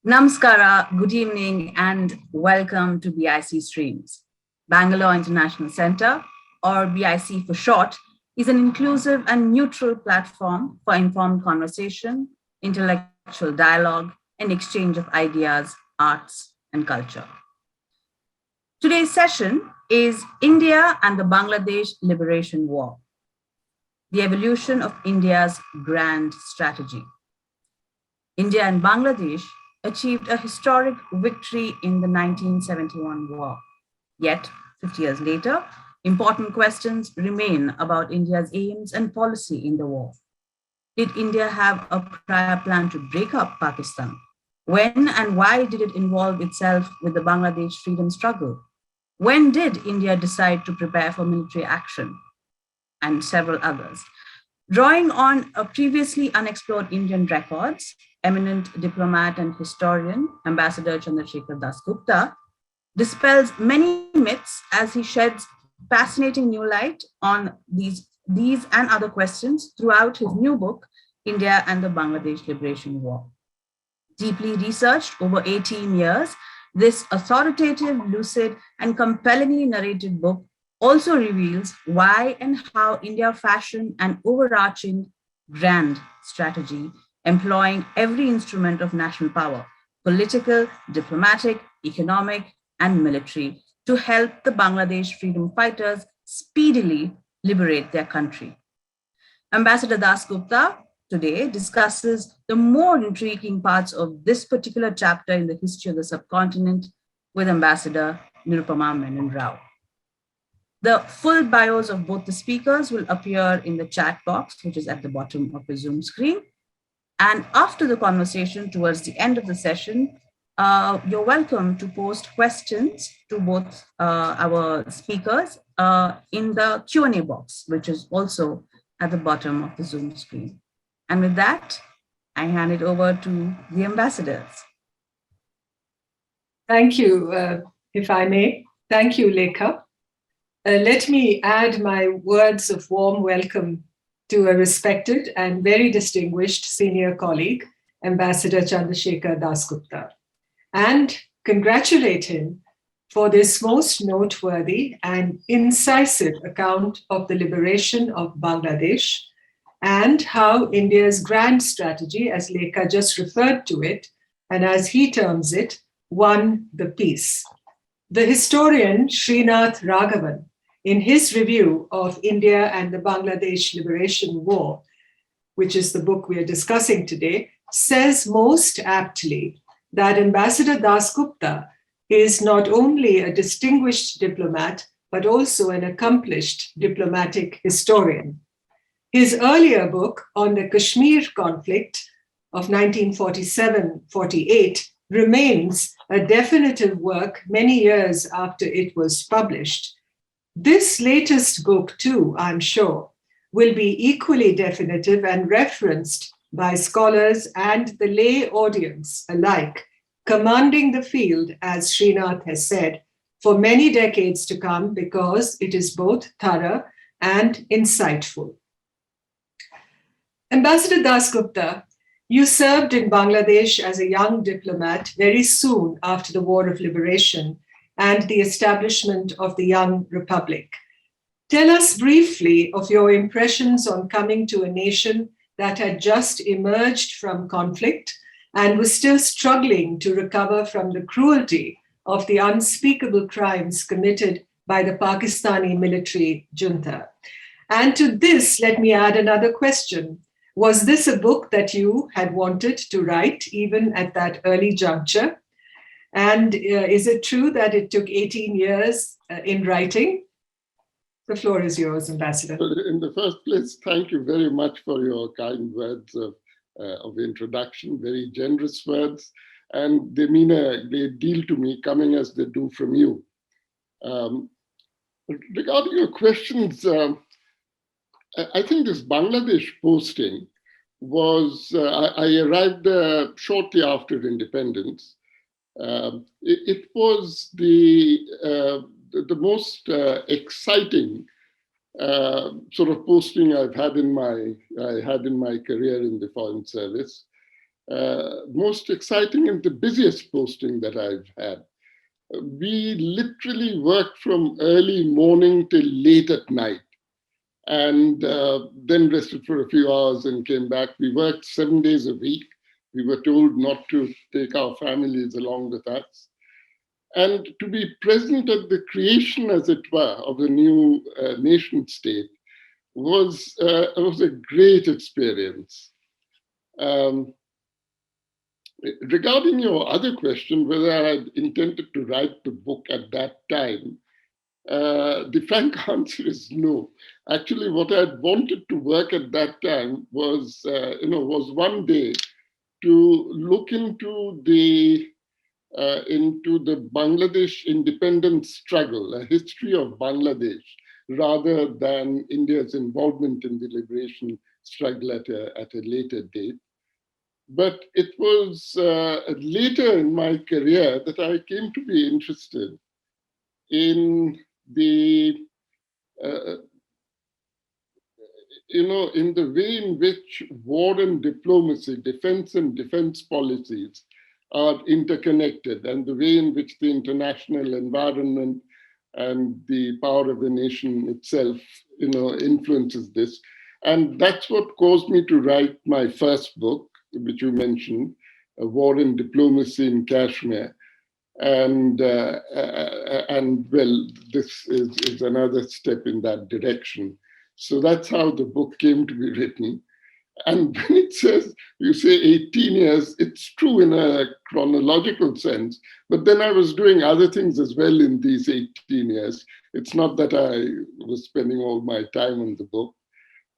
Namaskara, good evening, and welcome to BIC Streams. Bangalore International Center, or BIC for short, is an inclusive and neutral platform for informed conversation, intellectual dialogue, and exchange of ideas, arts, and culture. Today's session is India and the Bangladesh Liberation War, the evolution of India's grand strategy. India and Bangladesh achieved a historic victory in the 1971 war. Yet, 50 years later, important questions remain about India's aims and policy in the war. Did India have a prior plan to break up Pakistan? When and why did it involve itself with the Bangladesh freedom struggle? When did India decide to prepare for military action? And several others. Drawing on a previously unexplored Indian records, eminent diplomat and historian, Ambassador Chandrashekhar Dasgupta, dispels many myths as he sheds fascinating new light on these and other questions throughout his new book, India and the Bangladesh Liberation War. Deeply researched over 18 years, this authoritative, lucid, and compellingly narrated book also reveals why and how India fashioned an overarching grand strategy, employing every instrument of national power, political, diplomatic, economic, and military, to help the Bangladesh freedom fighters speedily liberate their country. Ambassador Dasgupta today discusses the more intriguing parts of this particular chapter in the history of the subcontinent with Ambassador Nirupama Menon Rao. The full bios of both the speakers will appear in the chat box, which is at the bottom of the Zoom screen. And after the conversation, towards the end of the session, you're welcome to post questions to both our speakers in the Q&A box, which is also at the bottom of the Zoom screen. And with that, I hand it over to the ambassadors. Thank you, if I may. Thank you, Lekha. Let me add my words of warm welcome to a respected and very distinguished senior colleague, Ambassador Chandrashekhar Dasgupta, and congratulate him for this most noteworthy and incisive account of the liberation of Bangladesh and how India's grand strategy, as Lekha just referred to it, and as he terms it, won the peace. The historian Srinath Raghavan, in his review of India and the Bangladesh Liberation War, which is the book we are discussing today, says most aptly that Ambassador Dasgupta is not only a distinguished diplomat, but also an accomplished diplomatic historian. His earlier book on the Kashmir conflict of 1947-48 remains a definitive work many years after it was published. This latest book, too, I'm sure, will be equally definitive and referenced by scholars and the lay audience alike, commanding the field, as Srinath has said, for many decades to come because it is both thorough and insightful. Ambassador Dasgupta, you served in Bangladesh as a young diplomat very soon after the War of Liberation and the establishment of the young republic. Tell us briefly of your impressions on coming to a nation that had just emerged from conflict and was still struggling to recover from the cruelty of the unspeakable crimes committed by the Pakistani military junta. And to this, let me add another question. Was this a book that you had wanted to write even at that early juncture? And is it true that it took 18 years in writing? The floor is yours, Ambassador. Well, in the first place, thank you very much for your kind words of introduction, very generous words, and they mean a great deal to me, coming as they do from you. Regarding your questions, I think this Bangladesh posting was, I arrived shortly after independence. It was the most exciting sort of posting I had in my career in the Foreign Service. most exciting and the busiest posting that I've had. We literally worked from early morning till late at night, and then rested for a few hours and came back. We worked 7 days a week. We were told not to take our families along with us. And to be present at the creation, as it were, of the new nation state was a great experience. Regarding your other question, whether I had intended to write the book at that time, the frank answer is no. Actually, what I had wanted to work at that time was, was one day to look into the Bangladesh independence struggle, a history of Bangladesh, rather than India's involvement in the liberation struggle at a later date. But it was later in my career that I came to be interested in the in the way in which war and diplomacy, defense and defense policies are interconnected, and the way in which the international environment and the power of the nation itself, influences this. And that's what caused me to write my first book, which you mentioned, War and Diplomacy in Kashmir. And well, this is another step in that direction. So that's how the book came to be written. And when it says, you say 18 years, it's true in a chronological sense, but then I was doing other things as well in these 18 years. It's not that I was spending all my time on the book.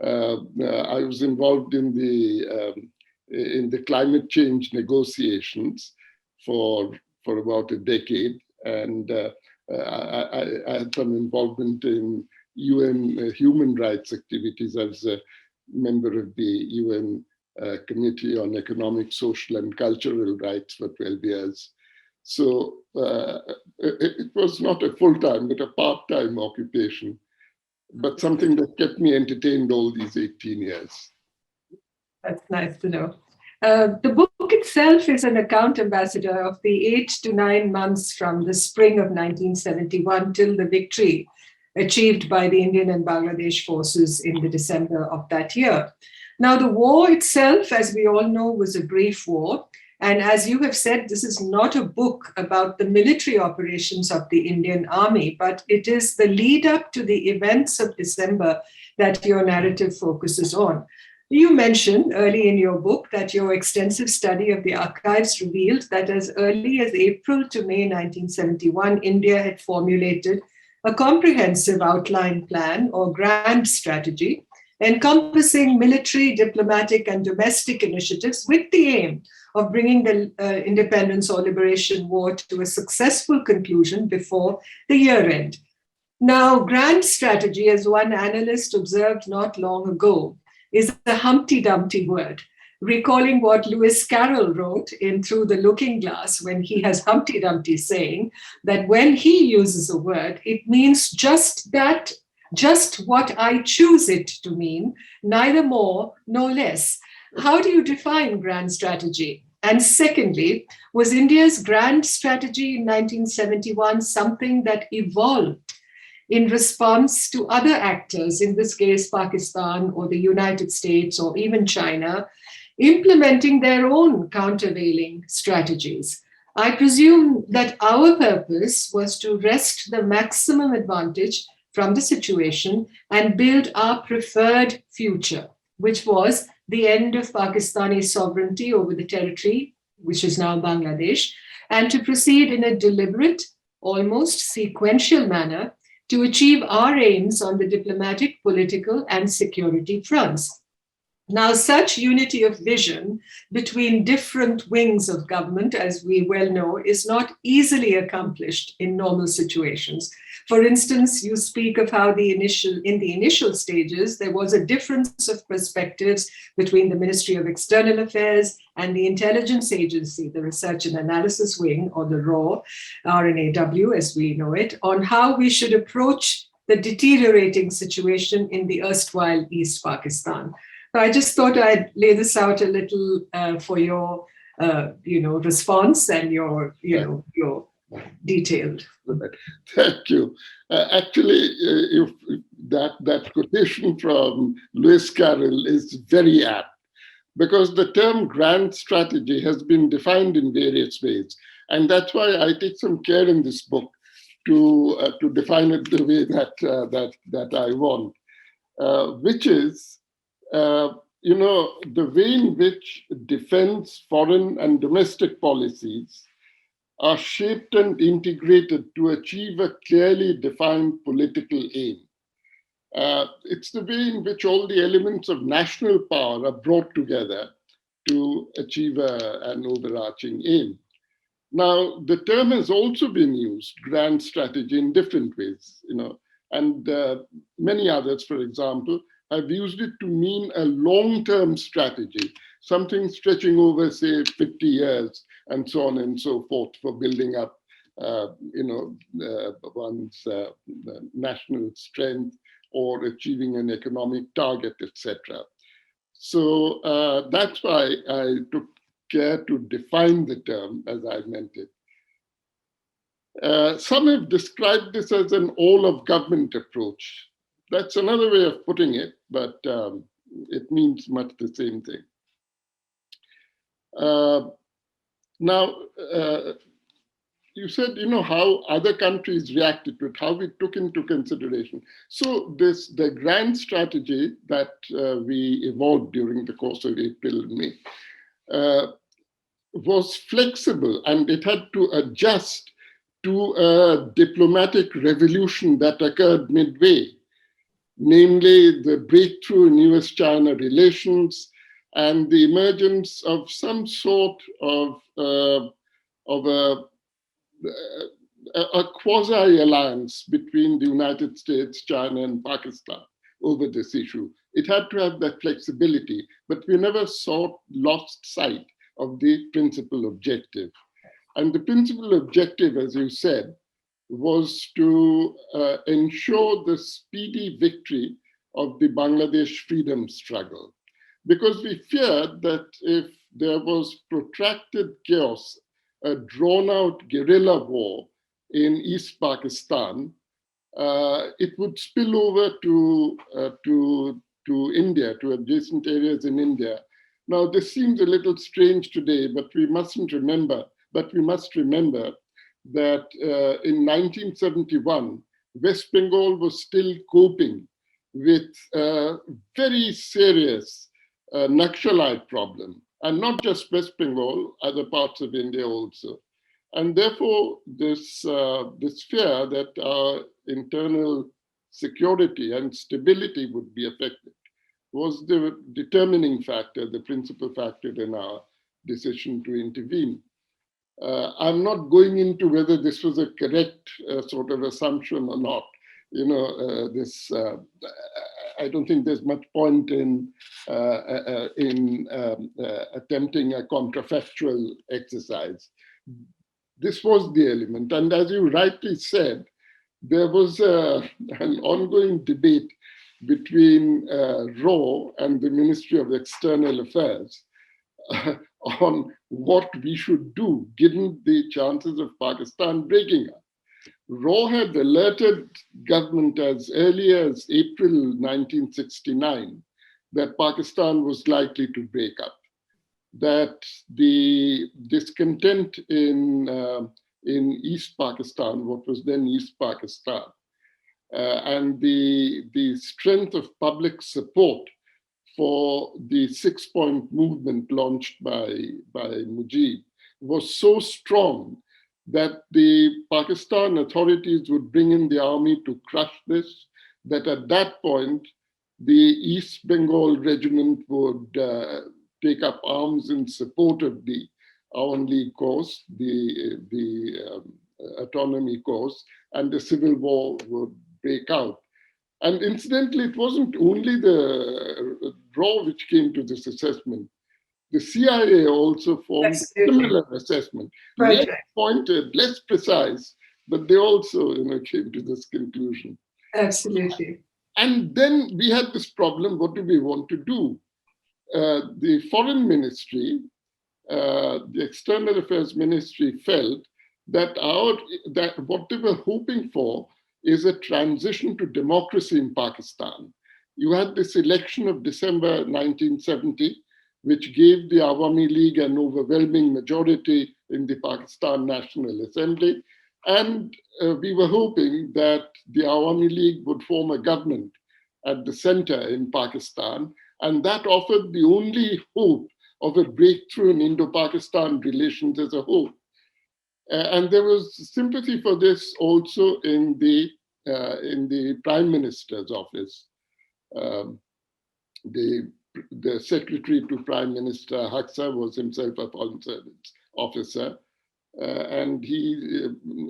I was involved in the climate change negotiations for about a decade, and I had some involvement in UN human rights activities. I was a member of the UN Committee on Economic, Social and Cultural Rights for 12 years. So it was not a full-time, but a part-time occupation, but something that kept me entertained all these 18 years. That's nice to know. The book itself is an account, Ambassador, of the 8 to 9 months from the spring of 1971 till the victory achieved by the Indian and Bangladesh forces in the December of that year. Now, the war itself, as we all know, was a brief war. And as you have said, this is not a book about the military operations of the Indian Army, but it is the lead up to the events of December that your narrative focuses on. You mentioned early in your book that your extensive study of the archives revealed that as early as April to May 1971, India had formulated a comprehensive outline plan or grand strategy encompassing military, diplomatic, and domestic initiatives with the aim of bringing the independence or liberation war to a successful conclusion before the year end. Now, grand strategy, as one analyst observed not long ago, is a Humpty Dumpty word, recalling what Lewis Carroll wrote in Through the Looking Glass when he has Humpty Dumpty saying that when he uses a word, it means just that, just what I choose it to mean, neither more nor less. How do you define grand strategy? And secondly, was India's grand strategy in 1971 something that evolved in response to other actors, in this case, Pakistan or the United States or even China, implementing their own countervailing strategies? I presume that our purpose was to wrest the maximum advantage from the situation and build our preferred future, which was the end of Pakistani sovereignty over the territory, which is now Bangladesh, and to proceed in a deliberate, almost sequential manner to achieve our aims on the diplomatic, political, and security fronts. Now, such unity of vision between different wings of government, as we well know, is not easily accomplished in normal situations. For instance, you speak of how in the initial stages, there was a difference of perspectives between the Ministry of External Affairs and the intelligence agency, the Research and Analysis Wing, or the RAW, RNAW as we know it, on how we should approach the deteriorating situation in the erstwhile East Pakistan. I just thought I'd lay this out a little for your, response and your detailed. Thank you. Actually, if that quotation from Lewis Carroll is very apt, because the term grand strategy has been defined in various ways. And that's why I take some care in this book to define it the way that I want, which is, the way in which defense, foreign, and domestic policies are shaped and integrated to achieve a clearly defined political aim. It's the way in which all the elements of national power are brought together to achieve an overarching aim. Now, the term has also been used, grand strategy, in different ways, and many others, for example, have used it to mean a long-term strategy, something stretching over, say, 50 years, and so on and so forth, for building up, one's national strength or achieving an economic target, etc. So that's why I took care to define the term as I meant it. Some have described this as an all-of-government approach. That's another way of putting it, but it means much the same thing. Now, you said, how other countries reacted to it, how we took into consideration. So the grand strategy that we evolved during the course of April and May was flexible, and it had to adjust to a diplomatic revolution that occurred midway, namely the breakthrough in US-China relations and the emergence of some sort of a quasi-alliance between the United States, China, and Pakistan over this issue. It had to have that flexibility, but we never lost sight of the principal objective. And the principal objective, as you said, was to ensure the speedy victory of the Bangladesh freedom struggle. Because we feared that if there was protracted chaos, a drawn-out guerrilla war in East Pakistan, it would spill over to India, to adjacent areas in India. Now, this seems a little strange today, but we must remember that in 1971, West Bengal was still coping with a very serious Naxalite problem, and not just West Bengal, other parts of India also. And therefore, this fear that our internal security and stability would be affected was the determining factor, the principal factor in our decision to intervene. I'm not going into whether this was a correct sort of assumption or not. I don't think there's much point in attempting a contrafactual exercise. This was the element. And as you rightly said, there was an ongoing debate between RAW and the Ministry of External Affairs on what we should do, given the chances of Pakistan breaking up. RAW had alerted government as early as April 1969 that Pakistan was likely to break up, that the discontent in East Pakistan, what was then East Pakistan, and the strength of public support for the 6-point movement launched by Mujib was so strong that the Pakistan authorities would bring in the army to crush this, that at that point, the East Bengal regiment would take up arms in support of the Awan League cause, the autonomy cause, and the civil war would break out. And incidentally, it wasn't only the RAW which came to this assessment. The CIA also formed a similar assessment, less pointed, less precise, but they also came to this conclusion. Absolutely. And then we had this problem, what do we want to do? the foreign ministry, the external affairs ministry felt that what they were hoping for is a transition to democracy in Pakistan. You had this election of December 1970, which gave the Awami League an overwhelming majority in the Pakistan National Assembly. And we were hoping that the Awami League would form a government at the center in Pakistan. And that offered the only hope of a breakthrough in Indo-Pakistan relations as a whole. And there was sympathy for this also in the Prime Minister's office. The secretary to Prime Minister Haksa was himself a foreign service officer, and he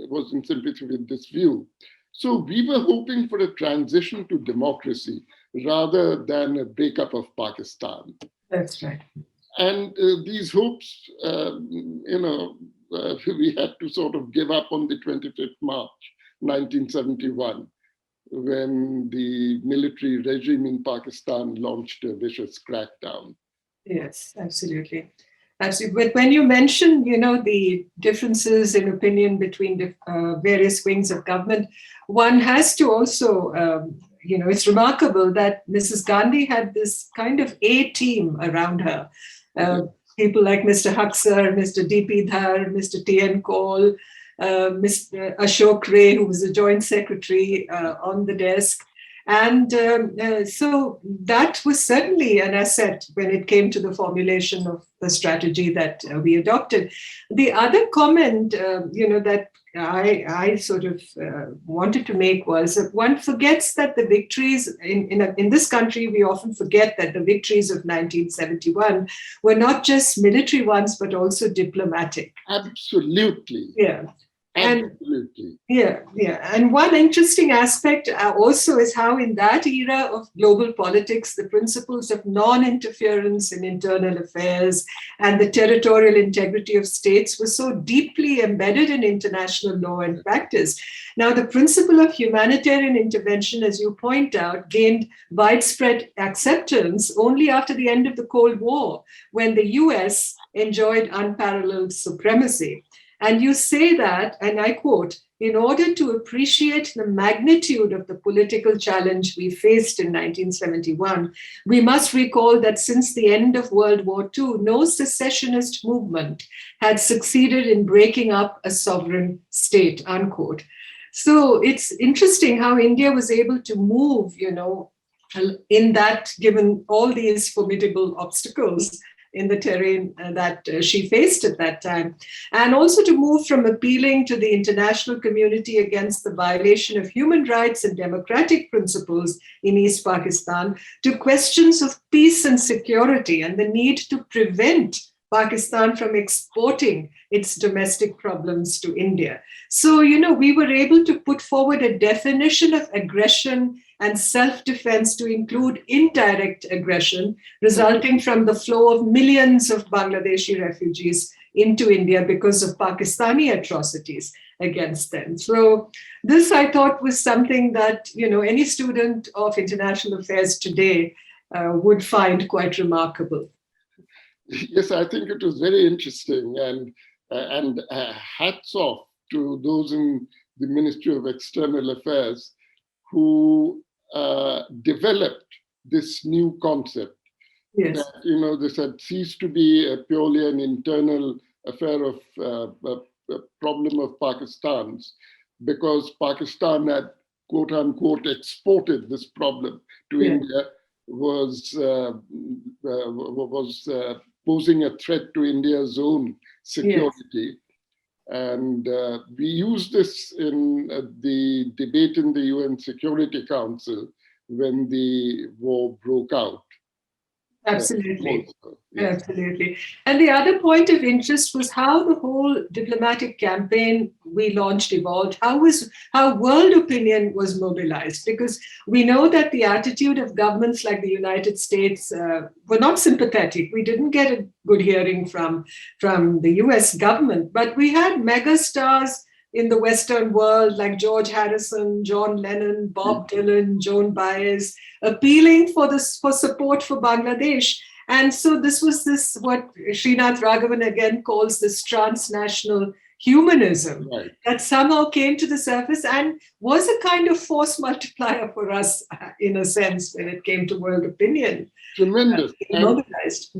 was in sympathy with this view. So we were hoping for a transition to democracy rather than a breakup of Pakistan. That's right. And these hopes, we had to sort of give up on the 25th March, 1971, when the military regime in Pakistan launched a vicious crackdown. Yes, absolutely. Absolutely. But when you mention, the differences in opinion between the various wings of government, one has to also, it's remarkable that Mrs. Gandhi had this kind of A team around her. People like Mr. Haksar, Mr. D.P. Dhar, Mr. T.N. Kaul, Mr. Ashok Ray, who was the Joint Secretary on the desk. And so that was certainly an asset when it came to the formulation of the strategy that we adopted. The other comment, that I sort of wanted to make was that one forgets that the victories in this country, we often forget that the victories of 1971 were not just military ones, but also diplomatic. Absolutely. Yeah. Absolutely. And one interesting aspect also is how in that era of global politics, the principles of non-interference in internal affairs and the territorial integrity of states were so deeply embedded in international law and practice. Now, the principle of humanitarian intervention, as you point out, gained widespread acceptance only after the end of the Cold War, when the US enjoyed unparalleled supremacy. And you say that, and I quote, in order to appreciate the magnitude of the political challenge we faced in 1971, we must recall that since the end of World War II, no secessionist movement had succeeded in breaking up a sovereign state, unquote. So it's interesting how India was able to move, in that, given all these formidable obstacles in the terrain that she faced at that time, and also to move from appealing to the international community against the violation of human rights and democratic principles in East Pakistan to questions of peace and security and the need to prevent Pakistan from exporting its domestic problems to India. So, we were able to put forward a definition of aggression and self-defense to include indirect aggression resulting from the flow of millions of Bangladeshi refugees into India because of Pakistani atrocities against them. So this, I thought, was something that, any student of international affairs today would find quite remarkable. Yes, I think it was very interesting, and hats off to those in the Ministry of External Affairs who developed this new concept. Yes. That, this had ceased to be purely an internal affair of a problem of Pakistan's, because Pakistan had, quote unquote, exported this problem to India, was posing a threat to India's own security. And we used this in the debate in the UN Security Council when the war broke out. Absolutely. Absolutely. And the other point of interest was how the whole diplomatic campaign we launched evolved, how world opinion was mobilized, because we know that the attitude of governments like the United States were not sympathetic. We didn't get a good hearing from the US government, but we had mega stars in the Western world like George Harrison, John Lennon, Bob Dylan, Joan Baez, appealing for support for Bangladesh. And so this was what Srinath Raghavan again calls this transnational humanism Right. that somehow came to the surface and was a kind of force multiplier for us, in a sense, when it came to world opinion. Tremendous. Mobilized.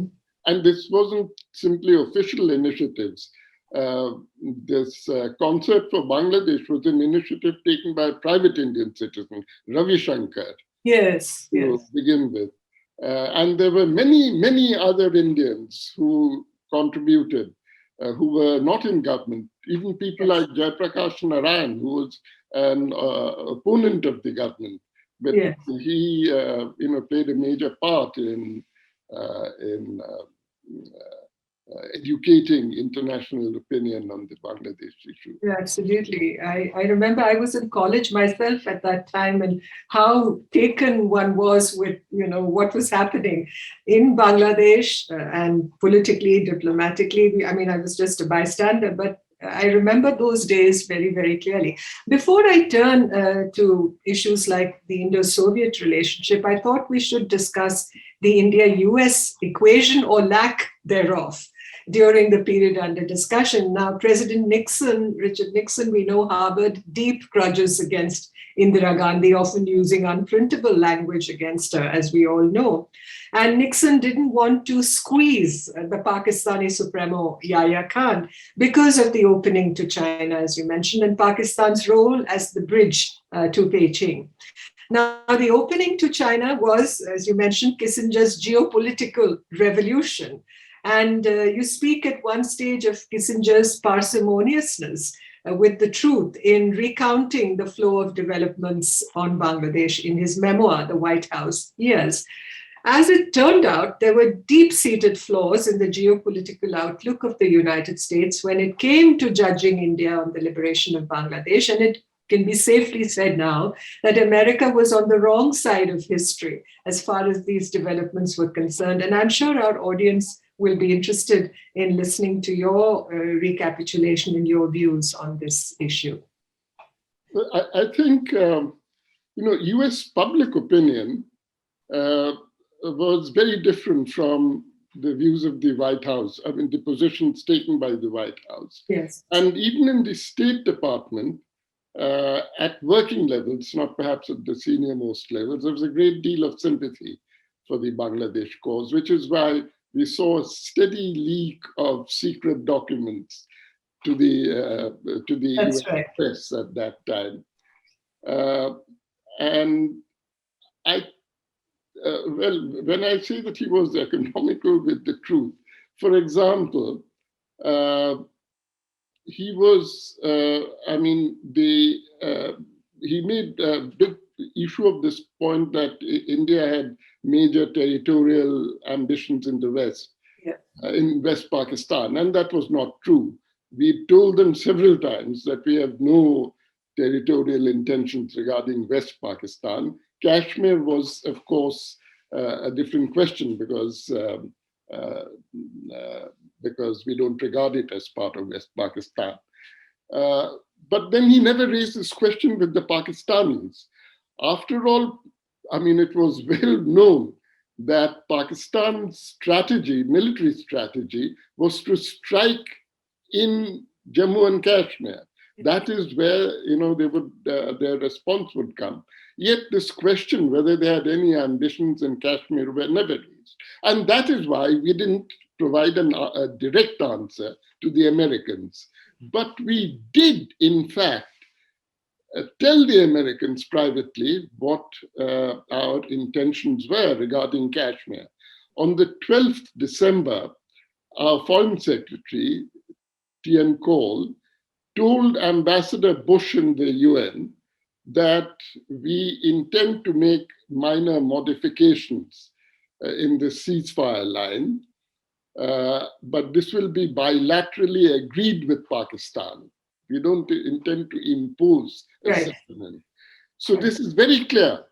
And this wasn't simply official initiatives. This concept for Bangladesh was an initiative taken by a private Indian citizen, Ravi Shankar, Yes, to yes. begin with. And there were many other Indians who contributed, who were not in government. Even people like Jayaprakash Narayan, who was an opponent of the government, but he played a major part in educating international opinion on the Bangladesh issue. Yeah, absolutely. I remember I was in college myself at that time, and how taken one was with what was happening in Bangladesh, and politically, diplomatically. I mean, I was just a bystander, but I remember those days very, very clearly. Before I turn to issues like the Indo-Soviet relationship, I thought we should discuss the India-US equation, or lack thereof, during the period under discussion. Now, President Nixon, Richard Nixon, we know, harbored deep grudges against Indira Gandhi, often using unprintable language against her, as we all know. And Nixon didn't want to squeeze the Pakistani Supremo Yahya Khan because of the opening to China, as you mentioned, and Pakistan's role as the bridge to Beijing. Now, the opening to China was, as you mentioned, Kissinger's geopolitical revolution. And you speak at one stage of Kissinger's parsimoniousness with the truth in recounting the flow of developments on Bangladesh in his memoir, The White House Years. As it turned out, there were deep-seated flaws in the geopolitical outlook of the United States when it came to judging India on the liberation of Bangladesh. And it can be safely said now that America was on the wrong side of history as far as these developments were concerned. And I'm sure our audience will be interested in listening to your recapitulation and your views on this issue. I think, US public opinion was very different from the views of the White House, I mean, the positions taken by the White House. Yes. And even in the State Department, at working levels, not perhaps at the senior most levels, there was a great deal of sympathy for the Bangladesh cause, which is why we saw a steady leak of secret documents to the US press at that time. And when I say that he was economical with the truth, for example, he was, he made a big issue of this point that India had major territorial ambitions in the West, in West Pakistan, and that was not true. We told them several times that we have no territorial intentions regarding West Pakistan. Kashmir was, of course, a different question because we don't regard it as part of West Pakistan. But then he never raised this question with the Pakistanis. After all, I mean, it was well known that Pakistan's strategy, military strategy, was to strike in Jammu and Kashmir. That is where their response would come. Yet this question whether they had any ambitions in Kashmir were never raised. And that is why we didn't provide a direct answer to the Americans. But we did, in fact, tell the Americans privately what our intentions were regarding Kashmir. On the 12th December, our Foreign Secretary, T.N. Cole, told Ambassador Bush in the UN that we intend to make minor modifications in the ceasefire line, but this will be bilaterally agreed with Pakistan. We don't intend to impose a settlement. So this is very clear.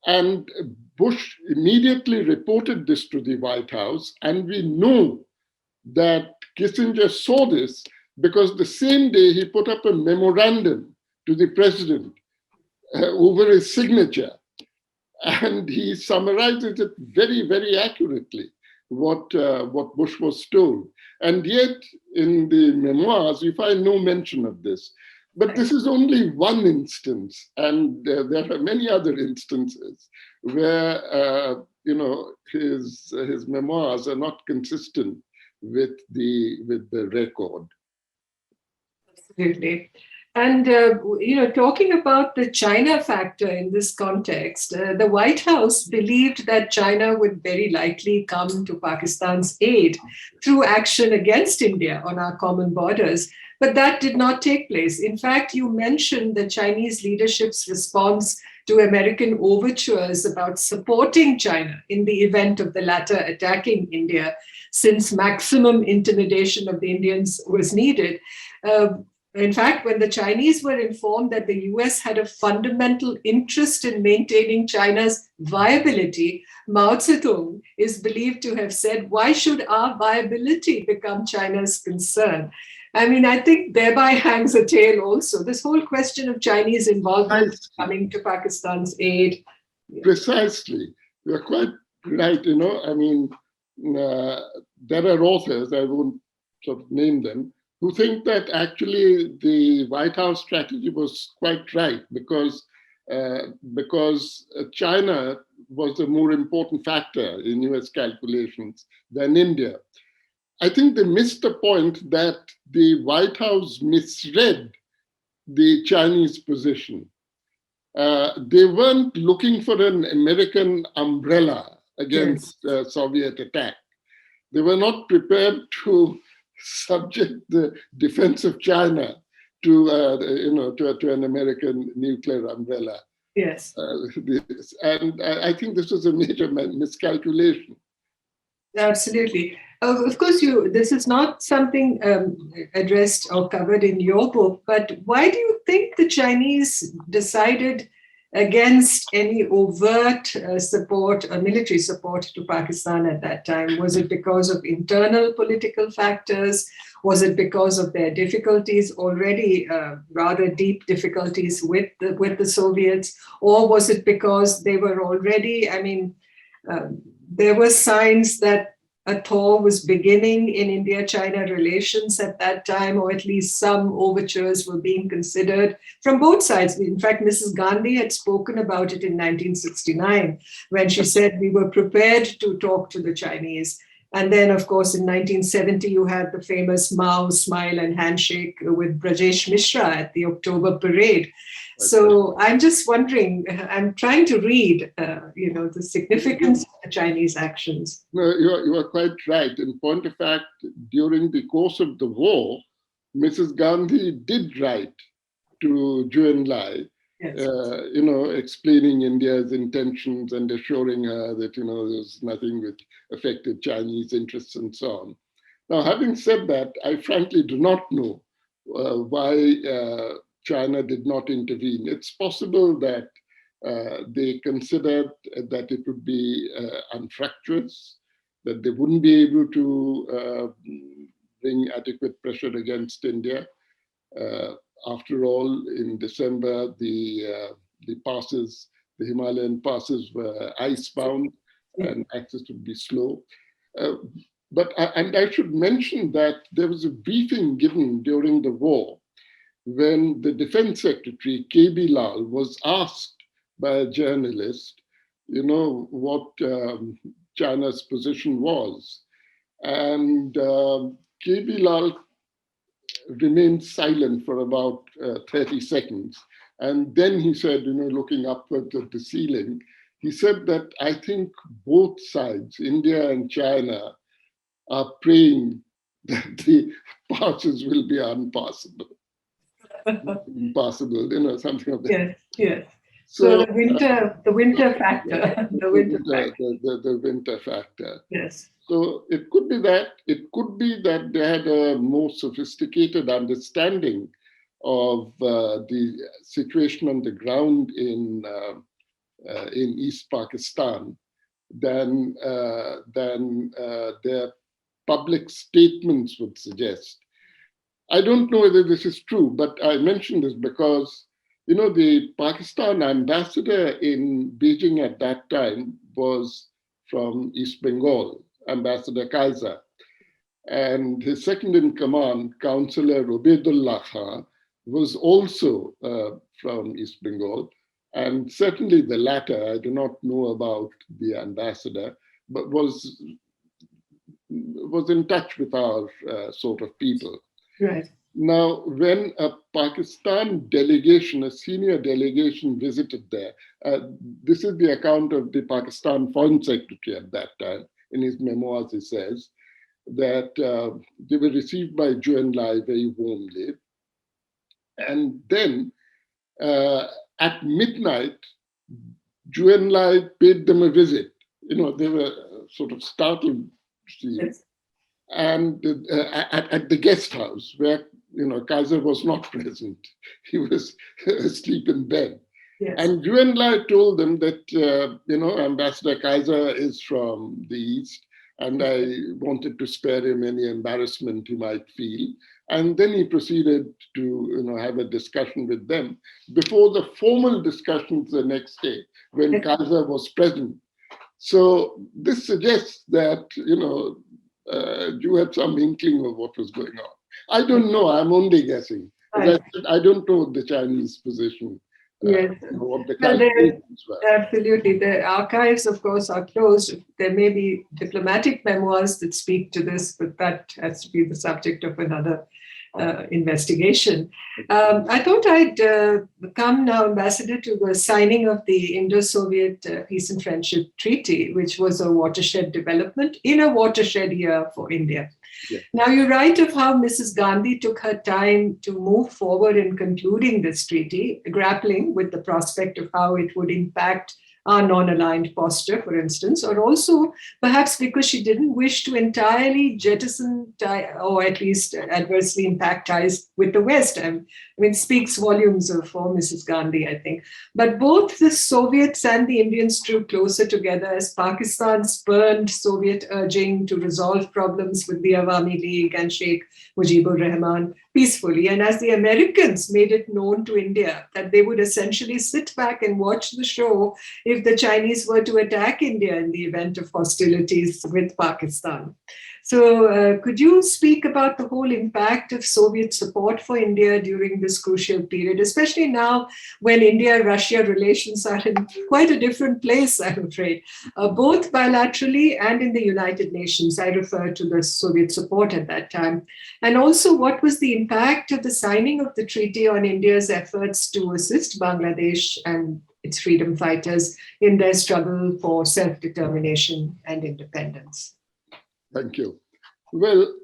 And Bush immediately reported this to the White House, and we know that Kissinger saw this because the same day he put up a memorandum to the president over his signature. And he summarizes it very, very accurately, what Bush was told. And yet, in the memoirs, you find no mention of this. But this is only one instance, and there are many other instances where his memoirs are not consistent with the record. Absolutely. And, talking about the China factor in this context, the White House believed that China would very likely come to Pakistan's aid through action against India on our common borders. But that did not take place. In fact, you mentioned the Chinese leadership's response to American overtures about supporting China in the event of the latter attacking India, since maximum intimidation of the Indians was needed. In fact, when the Chinese were informed that the US had a fundamental interest in maintaining China's viability, Mao Zedong is believed to have said, "Why should our viability become China's concern?" I mean, I think thereby hangs a tale also. This whole question of Chinese involvement coming to Pakistan's aid. Precisely. You're quite right. I mean, there are authors, I won't sort of name them, who think that actually the White House strategy was quite right because China was a more important factor in US calculations than India. I think they missed the point that the White House misread the Chinese position. They weren't looking for an American umbrella against Soviet attack. They were not prepared to subject the defense of China to an American nuclear umbrella. Yes. And I think this was a major miscalculation. Absolutely. Of course, this is not something addressed or covered in your book, but why do you think the Chinese decided against any overt support or military support to Pakistan at that time? Was it because of internal political factors? Was it because of their difficulties, already rather deep difficulties with the Soviets? Or was it because they were already, there were signs that a thaw was beginning in India-China relations at that time, or at least some overtures were being considered from both sides. In fact, Mrs. Gandhi had spoken about it in 1969 when she said we were prepared to talk to the Chinese. And then, of course, in 1970, you had the famous Mao smile and handshake with Brajesh Mishra at the October parade. So I'm just wondering, I'm trying to read, the significance of the Chinese actions. No, you are quite right. In point of fact, during the course of the war, Mrs. Gandhi did write to Zhou Enlai, explaining India's intentions and assuring her that, there's nothing which affected Chinese interests and so on. Now, having said that, I frankly do not know why China did not intervene. It's possible that they considered that it would be unfructuous, that they wouldn't be able to bring adequate pressure against India. After all, in December, the Himalayan passes were icebound and access would be slow. But I should mention that there was a briefing given during the war when the Defense Secretary, K.B. Lal, was asked by a journalist, what China's position was. And K.B. Lal remained silent for about 30 seconds. And then he said, looking upwards at the ceiling, he said that I think both sides, India and China, are praying that the passes will be unpassable. Impossible, something of that. Yes. So the winter factor. The winter factor. Yes. So it could be that. It could be that they had a more sophisticated understanding of the situation on the ground in East Pakistan than their public statements would suggest. I don't know whether this is true, but I mention this because, the Pakistan ambassador in Beijing at that time was from East Bengal, Ambassador Kaiser. And his second in command, Councillor Obaidullah Khan, was also from East Bengal. And certainly the latter, I do not know about the ambassador, but was in touch with our sort of people. Right. Now, when a Pakistan delegation, a senior delegation visited there, this is the account of the Pakistan Foreign Secretary at that time. In his memoirs, he says that they were received by Zhou Enlai very warmly. And then at midnight, Zhou Enlai paid them a visit. They were sort of startled to see him. Yes. And at the guest house where, Kaiser was not present. He was asleep in bed. Yes. And Zhou Enlai told them that, Ambassador Kaiser is from the East, and I wanted to spare him any embarrassment he might feel. And then he proceeded to, have a discussion with them before the formal discussions the next day when Kaiser was present. So this suggests that, you had some inkling of what was going on. I don't know. I'm only guessing. As I said, I don't know the Chinese position. Yes. What the Well, calculations were. absolutely. The archives, of course, are closed. There may be diplomatic memoirs that speak to this, but that has to be the subject of another investigation. I thought I'd come now, Ambassador, to the signing of the Indo-Soviet Peace and Friendship Treaty, which was a watershed development in a watershed year for India. Yeah. Now, you write of how Mrs. Gandhi took her time to move forward in concluding this treaty, grappling with the prospect of how it would impact our non-aligned posture, for instance, or also perhaps because she didn't wish to entirely jettison or at least adversely impact ties with the West. I mean, speaks volumes for Mrs. Gandhi, I think. But both the Soviets and the Indians drew closer together as Pakistan spurned Soviet urging to resolve problems with the Awami League and Sheikh Mujibur Rahman peacefully, and as the Americans made it known to India that they would essentially sit back and watch the show if the Chinese were to attack India in the event of hostilities with Pakistan. So could you speak about the whole impact of Soviet support for India during this crucial period, especially now when India-Russia relations are in quite a different place, I'm afraid, both bilaterally and in the United Nations. I refer to the Soviet support at that time. And also, what was the impact of the signing of the treaty on India's efforts to assist Bangladesh and its freedom fighters in their struggle for self-determination and independence? Thank you. Well,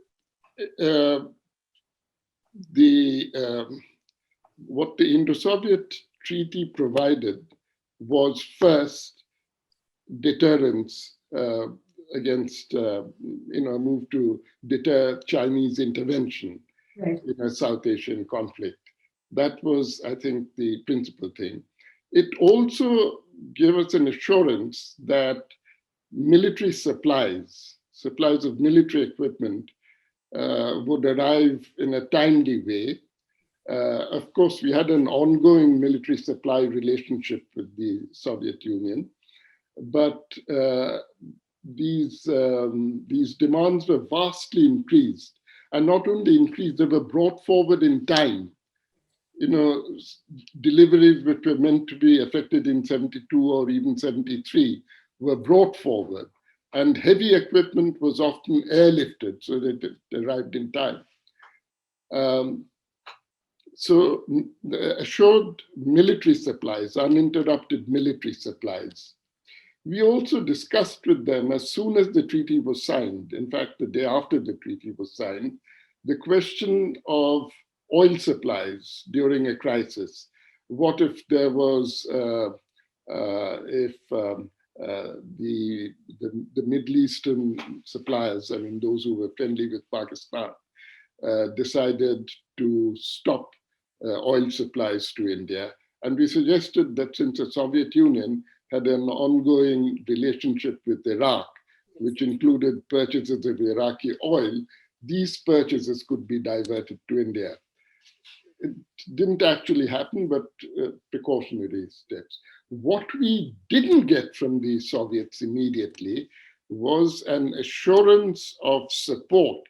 what the Indo-Soviet Treaty provided was first deterrence against, a move to deter Chinese intervention in a South Asian conflict. That was, I think, the principal thing. It also gave us an assurance that military supplies of military equipment would arrive in a timely way. Of course, we had an ongoing military supply relationship with the Soviet Union, but these demands were vastly increased, and not only increased, they were brought forward in time. Deliveries which were meant to be effected in 72 or even 73 were brought forward, and heavy equipment was often airlifted so that it arrived in time. So assured military supplies, uninterrupted military supplies. We also discussed with them as soon as the treaty was signed, in fact, the day after the treaty was signed, the question of oil supplies during a crisis. What if there was, the Middle Eastern suppliers, I mean, those who were friendly with Pakistan, decided to stop oil supplies to India. And we suggested that since the Soviet Union had an ongoing relationship with Iraq, which included purchases of Iraqi oil, these purchases could be diverted to India. It didn't actually happen, but precautionary steps. What we didn't get from the Soviets immediately was an assurance of support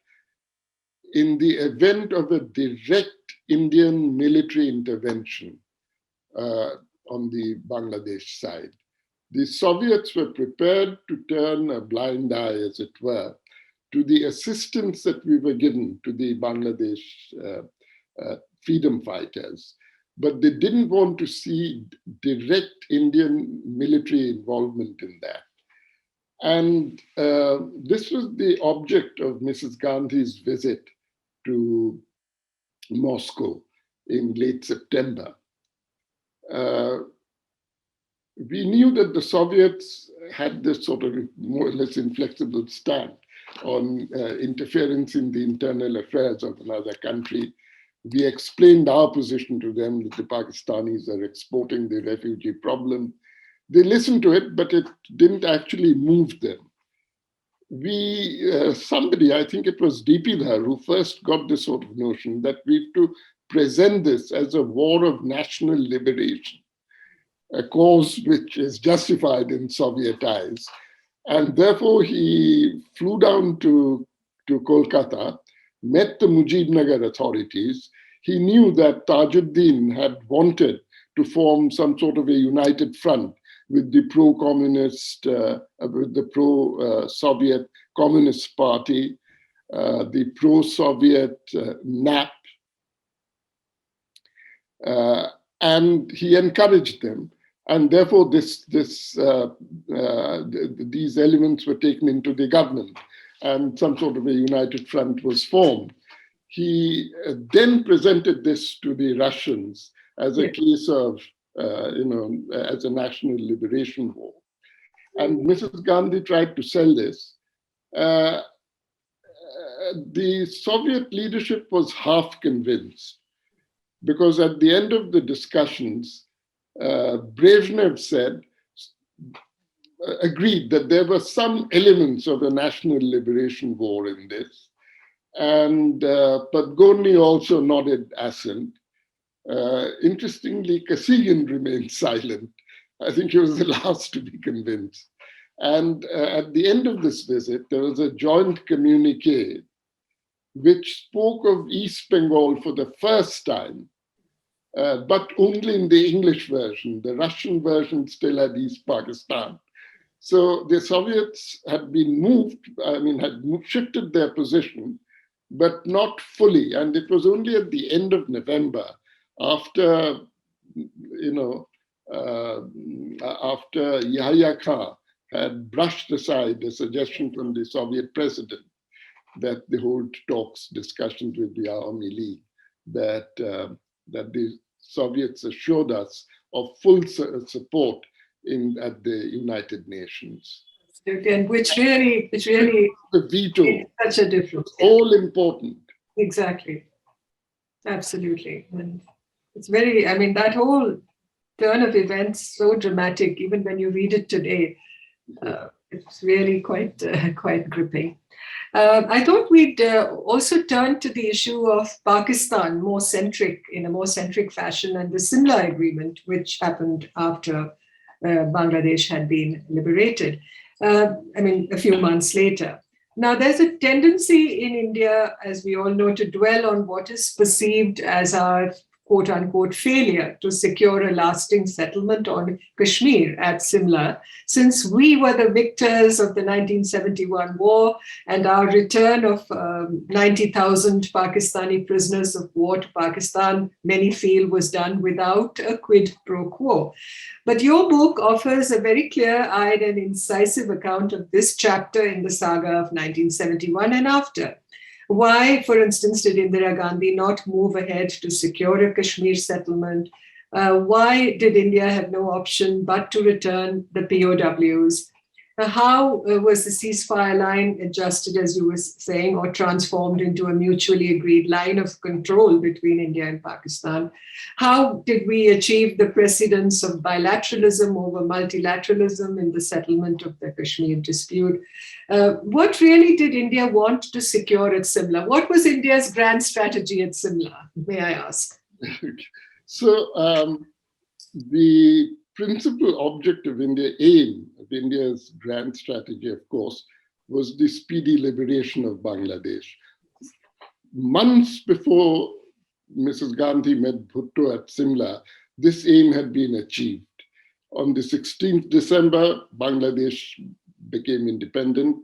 in the event of a direct Indian military intervention on the Bangladesh side. The Soviets were prepared to turn a blind eye, as it were, to the assistance that we were given to the Bangladesh freedom fighters. But they didn't want to see direct Indian military involvement in that. And this was the object of Mrs. Gandhi's visit to Moscow in late September. We knew that the Soviets had this sort of more or less inflexible stand on interference in the internal affairs of another country. We explained our position to them that the Pakistanis are exporting the refugee problem. They listened to it, but it didn't actually move them. Somebody, I think it was DP Dhar, who first got this sort of notion that we have to present this as a war of national liberation, a cause which is justified in Soviet eyes. And therefore, he flew down to Kolkata, met the Mujibnagar authorities. He knew that Tajuddin had wanted to form some sort of a united front with the pro-communist, with the pro-Soviet Communist Party, the pro-Soviet NAP, and he encouraged them. And therefore, these elements were taken into the government, and some sort of a united front was formed. He then presented this to the Russians as a case of, as a national liberation war. And Mrs. Gandhi tried to sell this. The Soviet leadership was half convinced, because at the end of the discussions, Brezhnev agreed that there were some elements of a national liberation war in this. And Podgorny also nodded assent. Interestingly, Kosygin remained silent. I think he was the last to be convinced. And at the end of this visit, there was a joint communique which spoke of East Bengal for the first time, but only in the English version. The Russian version still had East Pakistan. So the Soviets had been shifted their position, but not fully. And it was only at the end of November, after Yahya Khan had brushed aside a suggestion from the Soviet president that they hold discussions with the Army League, that the Soviets assured us of full support at the United Nations. And which really the veto made such a difference. All important. Exactly. Absolutely. And it's very, that whole turn of events, so dramatic, even when you read it today, it's really quite gripping. I thought we'd also turn to the issue of Pakistan in a more centric fashion, and the Simla Agreement, which happened after Bangladesh had been liberated, a few months later. Now, there's a tendency in India, as we all know, to dwell on what is perceived as our quote-unquote failure to secure a lasting settlement on Kashmir at Simla, since we were the victors of the 1971 war, and our return of 90,000 Pakistani prisoners of war to Pakistan, many feel, was done without a quid pro quo. But your book offers a very clear-eyed and incisive account of this chapter in the saga of 1971 and after. Why, for instance, did Indira Gandhi not move ahead to secure a Kashmir settlement? Why did India have no option but to return the POWs? How was the ceasefire line adjusted, as you were saying, or transformed into a mutually agreed line of control between India and Pakistan? How did we achieve the precedence of bilateralism over multilateralism in the settlement of the Kashmir dispute? What really did India want to secure at Simla? What was India's grand strategy at Simla, may I ask? So the principal object of India, aim, India's grand strategy, of course, was the speedy liberation of Bangladesh. Months before Mrs. Gandhi met Bhutto at Simla, this aim had been achieved. On the 16th December, Bangladesh became independent,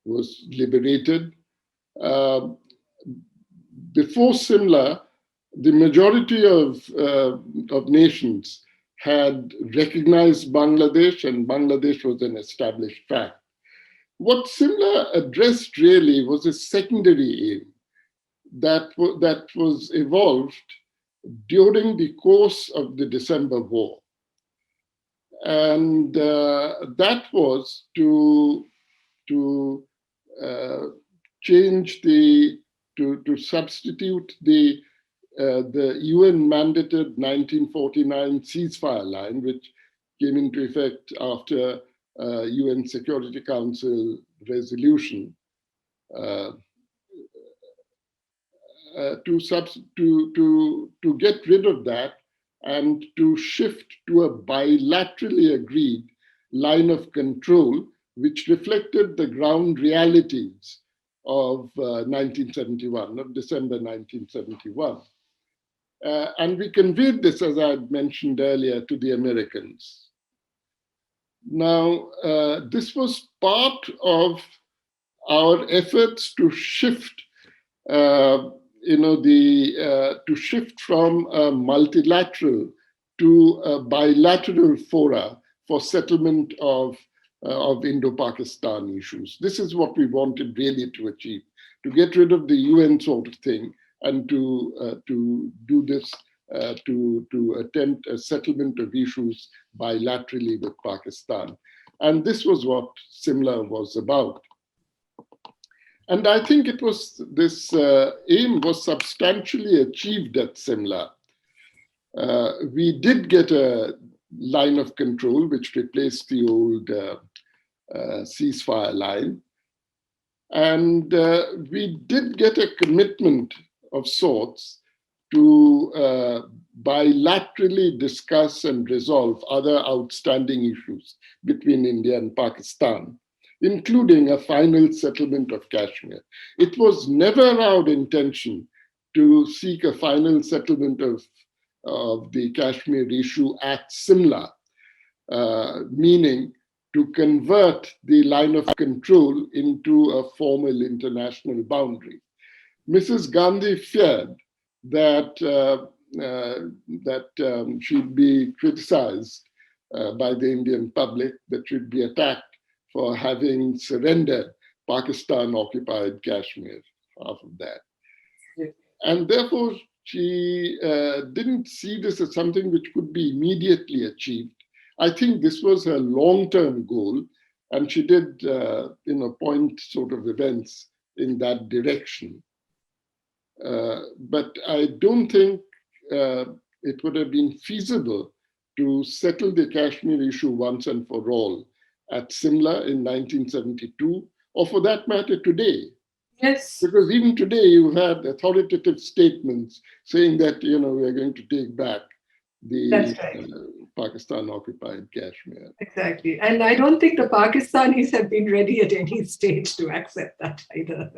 was liberated. Before Simla, the majority of nations had recognized Bangladesh, and Bangladesh was an established fact. What Simla addressed really was a secondary aim that was evolved during the course of the December War. And that was to change to substitute the UN mandated 1949 ceasefire line, which came into effect after UN Security Council resolution, to get rid of that and to shift to a bilaterally agreed line of control, which reflected the ground realities of 1971, of December 1971. And we conveyed this, as I had mentioned earlier, to the Americans. Now, this was part of our efforts to shift, to shift from a multilateral to a bilateral fora for settlement of Indo-Pakistan issues. This is what we wanted really to achieve, to get rid of the UN sort of thing and to do this, to attempt a settlement of issues bilaterally with Pakistan. And this was what Simla was about. And I think it was this aim was substantially achieved at Simla. We did get a line of control which replaced the old ceasefire line. And we did get a commitment of sorts to bilaterally discuss and resolve other outstanding issues between India and Pakistan, including a final settlement of Kashmir. It was never our intention to seek a final settlement of the Kashmir issue at Simla, meaning to convert the line of control into a formal international boundary. Mrs. Gandhi feared that she'd be criticized by the Indian public, that she'd be attacked for having surrendered Pakistan-occupied Kashmir, half of that. Yeah. And therefore, she didn't see this as something which could be immediately achieved. I think this was her long-term goal, and she did, point sort of events in that direction. But I don't think it would have been feasible to settle the Kashmir issue once and for all at Simla in 1972, or for that matter today. Yes. Because even today you had authoritative statements saying that, we are going to take back the Pakistan-occupied Kashmir. Exactly. And I don't think the Pakistanis have been ready at any stage to accept that either.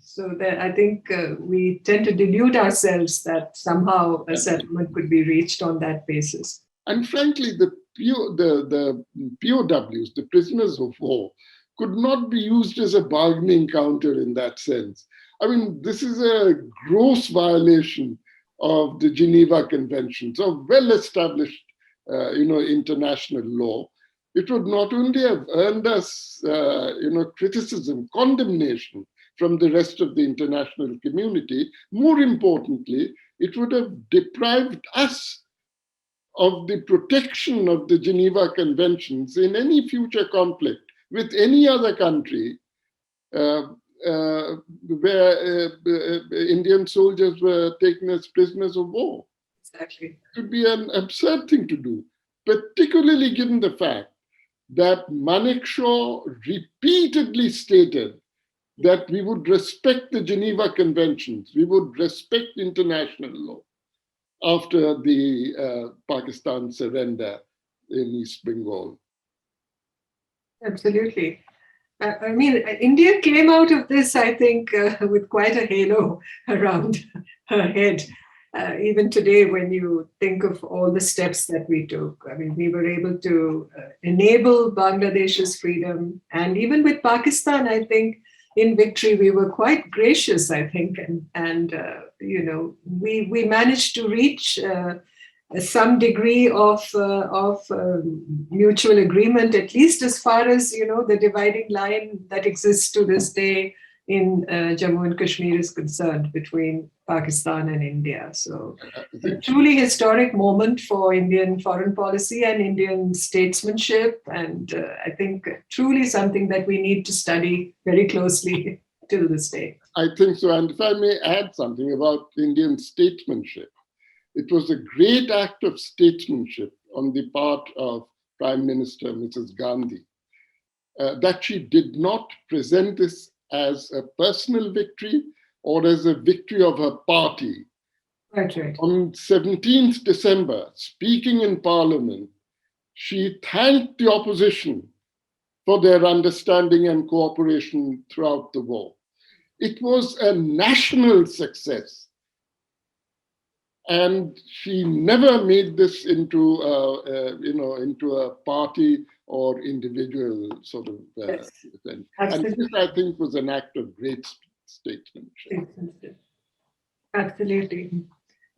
So that I think we tend to delude ourselves that somehow a settlement could be reached on that basis. And frankly, the POWs, the prisoners of war, could not be used as a bargaining counter in that sense. I mean, this is a gross violation of the Geneva Conventions, of well-established, international law. It would not only have earned us, criticism, condemnation from the rest of the international community, more importantly, it would have deprived us of the protection of the Geneva Conventions in any future conflict with any other country where Indian soldiers were taken as prisoners of war. Exactly. It would be an absurd thing to do, particularly given the fact that Manikshaw repeatedly stated that we would respect the Geneva Conventions, we would respect international law after the Pakistan surrender in East Bengal. Absolutely. I mean, India came out of this, I think, with quite a halo around her head. Even today, when you think of all the steps that we took, I mean, we were able to enable Bangladesh's freedom. And even with Pakistan, I think in victory, we were quite gracious, I think. We managed to reach some degree of mutual agreement, at least as far as the dividing line that exists to this day in Jammu and Kashmir is concerned between Pakistan and India. So, a truly historic moment for Indian foreign policy and Indian statesmanship, and I think truly something that we need to study very closely till this day. I think so. And if I may add something about Indian statesmanship, it was a great act of statesmanship on the part of Prime Minister Mrs. Gandhi that she did not present this as a personal victory or as a victory of her party. Right. On 17th December, speaking in Parliament, she thanked the opposition for their understanding and cooperation throughout the war. It was a national success. And she never made this into a party or individual sort of thing. And this, I think, was an act of great statesmanship. Absolutely.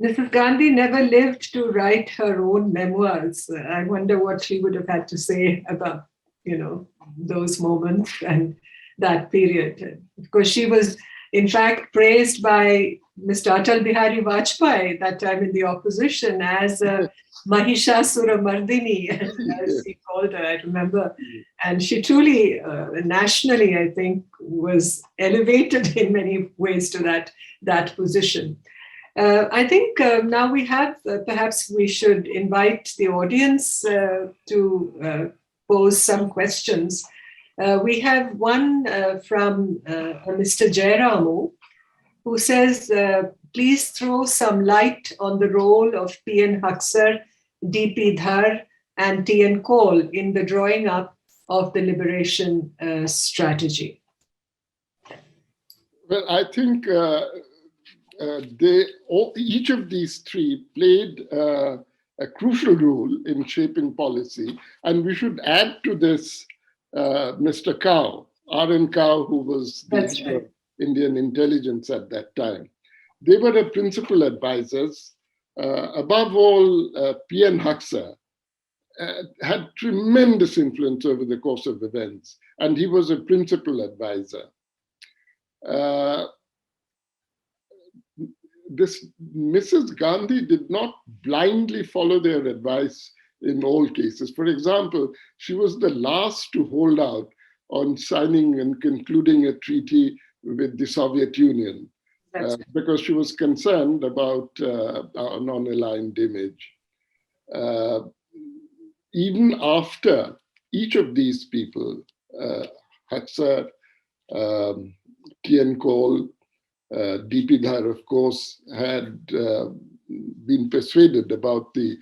Mrs. Gandhi never lived to write her own memoirs. I wonder what she would have had to say about, those moments and that period. Because she was, in fact, praised by Mr. Atal Bihari Vajpayee, that time in the opposition, as Mahishasura Mardini, as he called her, I remember. And she truly, nationally, I think, was elevated in many ways to that position. I think now we have, perhaps we should invite the audience to pose some questions. We have one from Mr. Jayaramu, who says, please throw some light on the role of P.N. Haksar, D.P. Dhar, and T.N. Cole in the drawing up of the liberation strategy. Well, I think each of these three played a crucial role in shaping policy. And we should add to this Mr. Kao, R.N. Kao, who was the Indian intelligence at that time. They were the principal advisors. Above all, P.N. Haksar had tremendous influence over the course of events, and he was a principal advisor. This Mrs. Gandhi did not blindly follow their advice in all cases. For example, she was the last to hold out on signing and concluding a treaty with the Soviet Union because she was concerned about our non-aligned image. Even after each of these people, Haksar, T.N. Cole, D.P. Dhar, of course, had been persuaded about the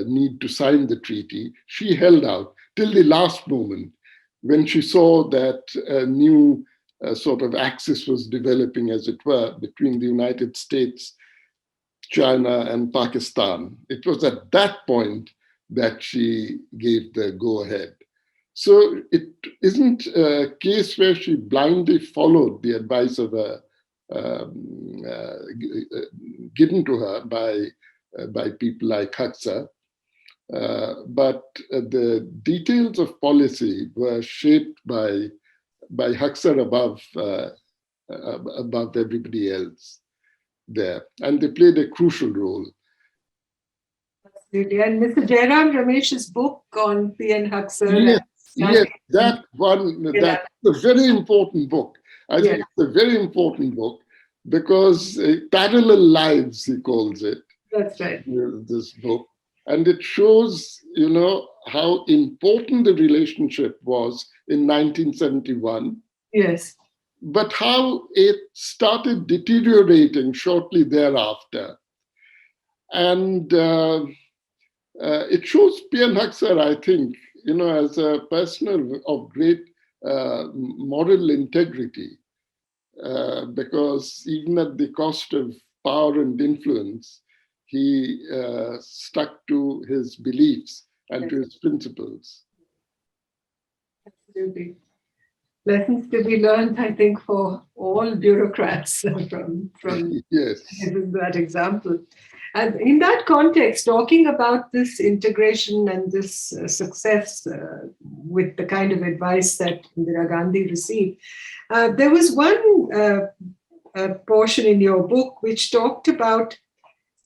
need to sign the treaty, she held out till the last moment when she saw that a new sort of axis was developing, as it were, between the United States, China, and Pakistan. It was at that point that she gave the go-ahead. So it isn't a case where she blindly followed the advice of given to her by people like Haksar, but the details of policy were shaped by Haksar above everybody else there, and they played a crucial role. Absolutely. And Mr. Jairam Ramesh's book on P.N. Haksar. Yes, that one, that's a very important book. I think it's a very important book because parallel lives, he calls it. That's right. This book. And it shows, how important the relationship was in 1971. Yes. But how it started deteriorating shortly thereafter. And it shows P.N. Haksar, I think, as a person of great moral integrity, because even at the cost of power and influence, he stuck to his beliefs and to his principles. Absolutely. Lessons to be learned, I think, for all bureaucrats from Yes. that example. And in that context, talking about this integration and this success with the kind of advice that Indira Gandhi received, there was one portion in your book which talked about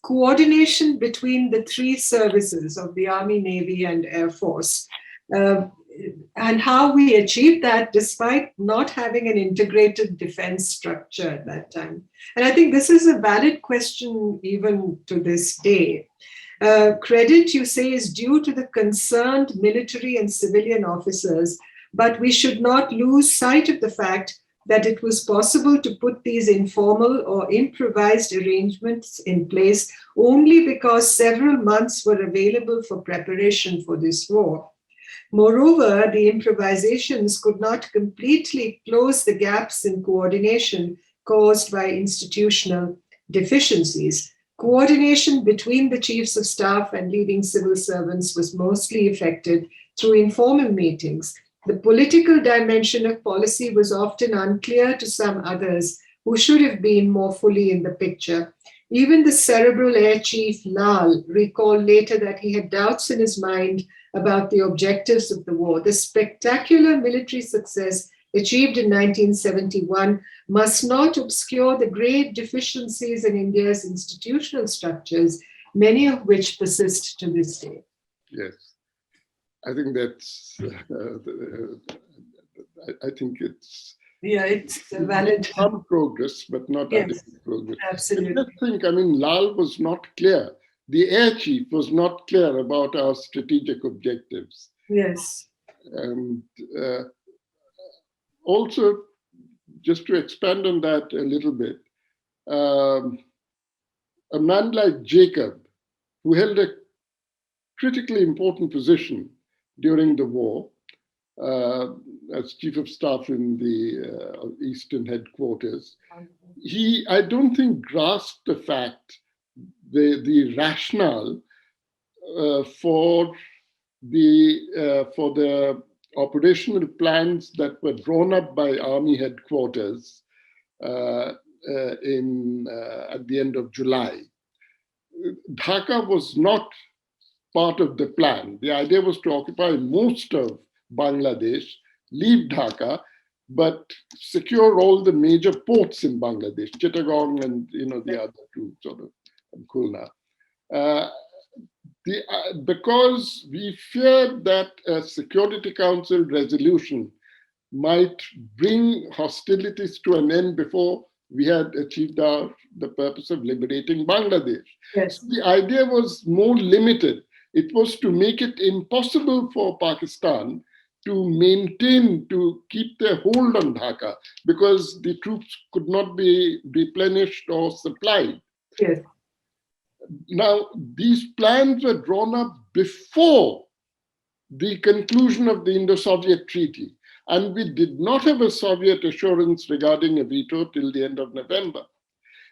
coordination between the three services of the Army, Navy, and Air Force, and how we achieved that despite not having an integrated defense structure at that time. And I think this is a valid question even to this day. Credit, you say, is due to the concerned military and civilian officers, but we should not lose sight of the fact that it was possible to put these informal or improvised arrangements in place only because several months were available for preparation for this war. Moreover, the improvisations could not completely close the gaps in coordination caused by institutional deficiencies. Coordination between the chiefs of staff and leading civil servants was mostly effected through informal meetings. The political dimension of policy was often unclear to some others who should have been more fully in the picture. Even the cerebral air chief Lal recalled later that he had doubts in his mind about the objectives of the war. The spectacular military success achieved in 1971 must not obscure the great deficiencies in India's institutional structures, many of which persist to this day. Yes, I think that's. I think it's. Yeah, it's valid. Some progress, but not adequate progress. Absolutely. I think, Lal was not clear. The air chief was not clear about our strategic objectives. Yes. And also, just to expand on that a little bit, a man like Jacob, who held a critically important position during the war, as chief of staff in the Eastern headquarters, I don't think, grasped the fact, the rationale for the operational plans that were drawn up by Army headquarters at the end of July. Dhaka was not part of the plan. The idea was to occupy most of Bangladesh, leave Dhaka, but secure all the major ports in Bangladesh, Chittagong and the other two, sort of, and Khulna. Because we feared that a Security Council resolution might bring hostilities to an end before we had achieved the purpose of liberating Bangladesh. Yes. So the idea was more limited. It was to make it impossible for Pakistan to keep their hold on Dhaka because the troops could not be replenished or supplied. Yes. Now, these plans were drawn up before the conclusion of the IndoSoviet treaty, and we did not have a Soviet assurance regarding a veto till the end of November.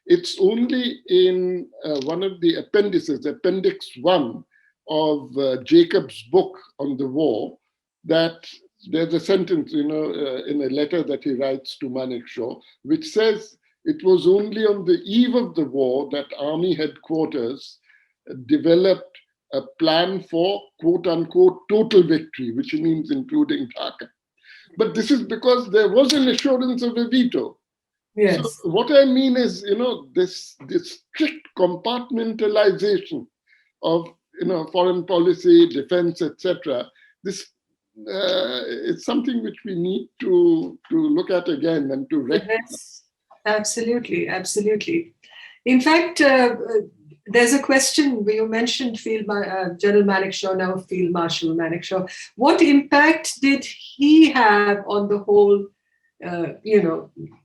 It's only in one of the appendices, Appendix 1 of Jacob's book on the war, that there's a sentence, in a letter that he writes to Manikshaw, which says it was only on the eve of the war that Army headquarters developed a plan for quote unquote total victory, which means including Dhaka. But this is because there was an assurance of a veto. Yes. So what I mean is, this strict compartmentalization of foreign policy, defense, etc. This is something which we need to look at again and to recognize. Yes, absolutely, absolutely. In fact, there's a question you mentioned General Manikshaw, now Field Marshal Manikshaw. What impact did he have on the whole?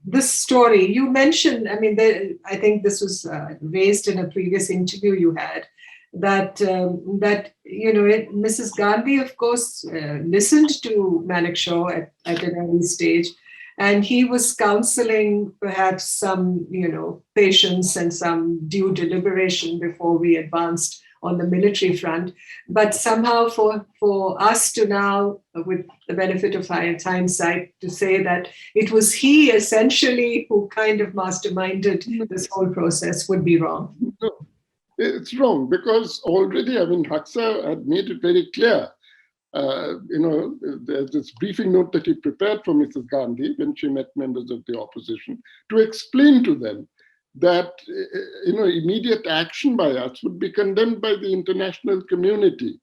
This story you mentioned. I mean, I think this was raised in a previous interview you had. that Mrs. Gandhi, of course, listened to Manikshaw at an early stage, and he was counseling perhaps some, patience and some due deliberation before we advanced on the military front. But somehow for us to now, with the benefit of hindsight, to say that it was he essentially who kind of masterminded this whole process would be wrong. No, it's wrong because already, Haksa had made it very clear. There's this briefing note that he prepared for Mrs. Gandhi when she met members of the opposition to explain to them that immediate action by us would be condemned by the international community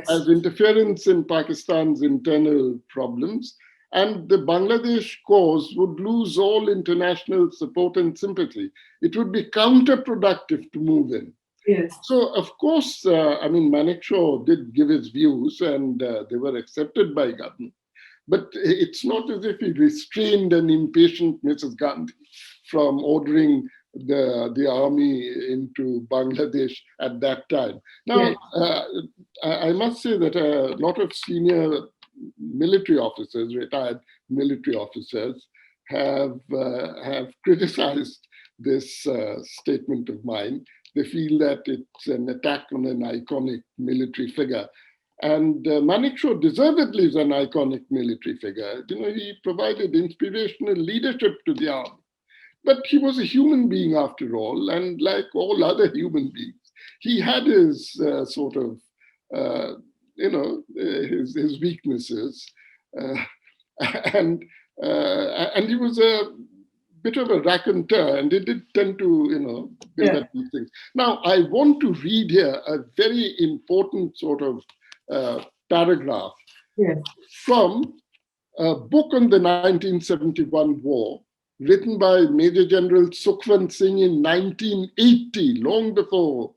as interference in Pakistan's internal problems, and the Bangladesh cause would lose all international support and sympathy. It would be counterproductive to move in. Yes. So, of course, Manikshaw did give his views and they were accepted by government. But it's not as if he restrained an impatient Mrs. Gandhi from ordering the army into Bangladesh at that time. Now, I must say that a lot of senior military officers, retired military officers, have criticized this statement of mine. They feel that it's an attack on an iconic military figure. And Manikshaw deservedly is an iconic military figure. He provided inspirational leadership to the army. But he was a human being after all, and like all other human beings, he had his his weaknesses, and he was a bit of a raconteur, and he did tend to build up these things. Now, I want to read here a very important sort of paragraph from a book on the 1971 war, written by Major General Sukhwant Singh in 1980, long before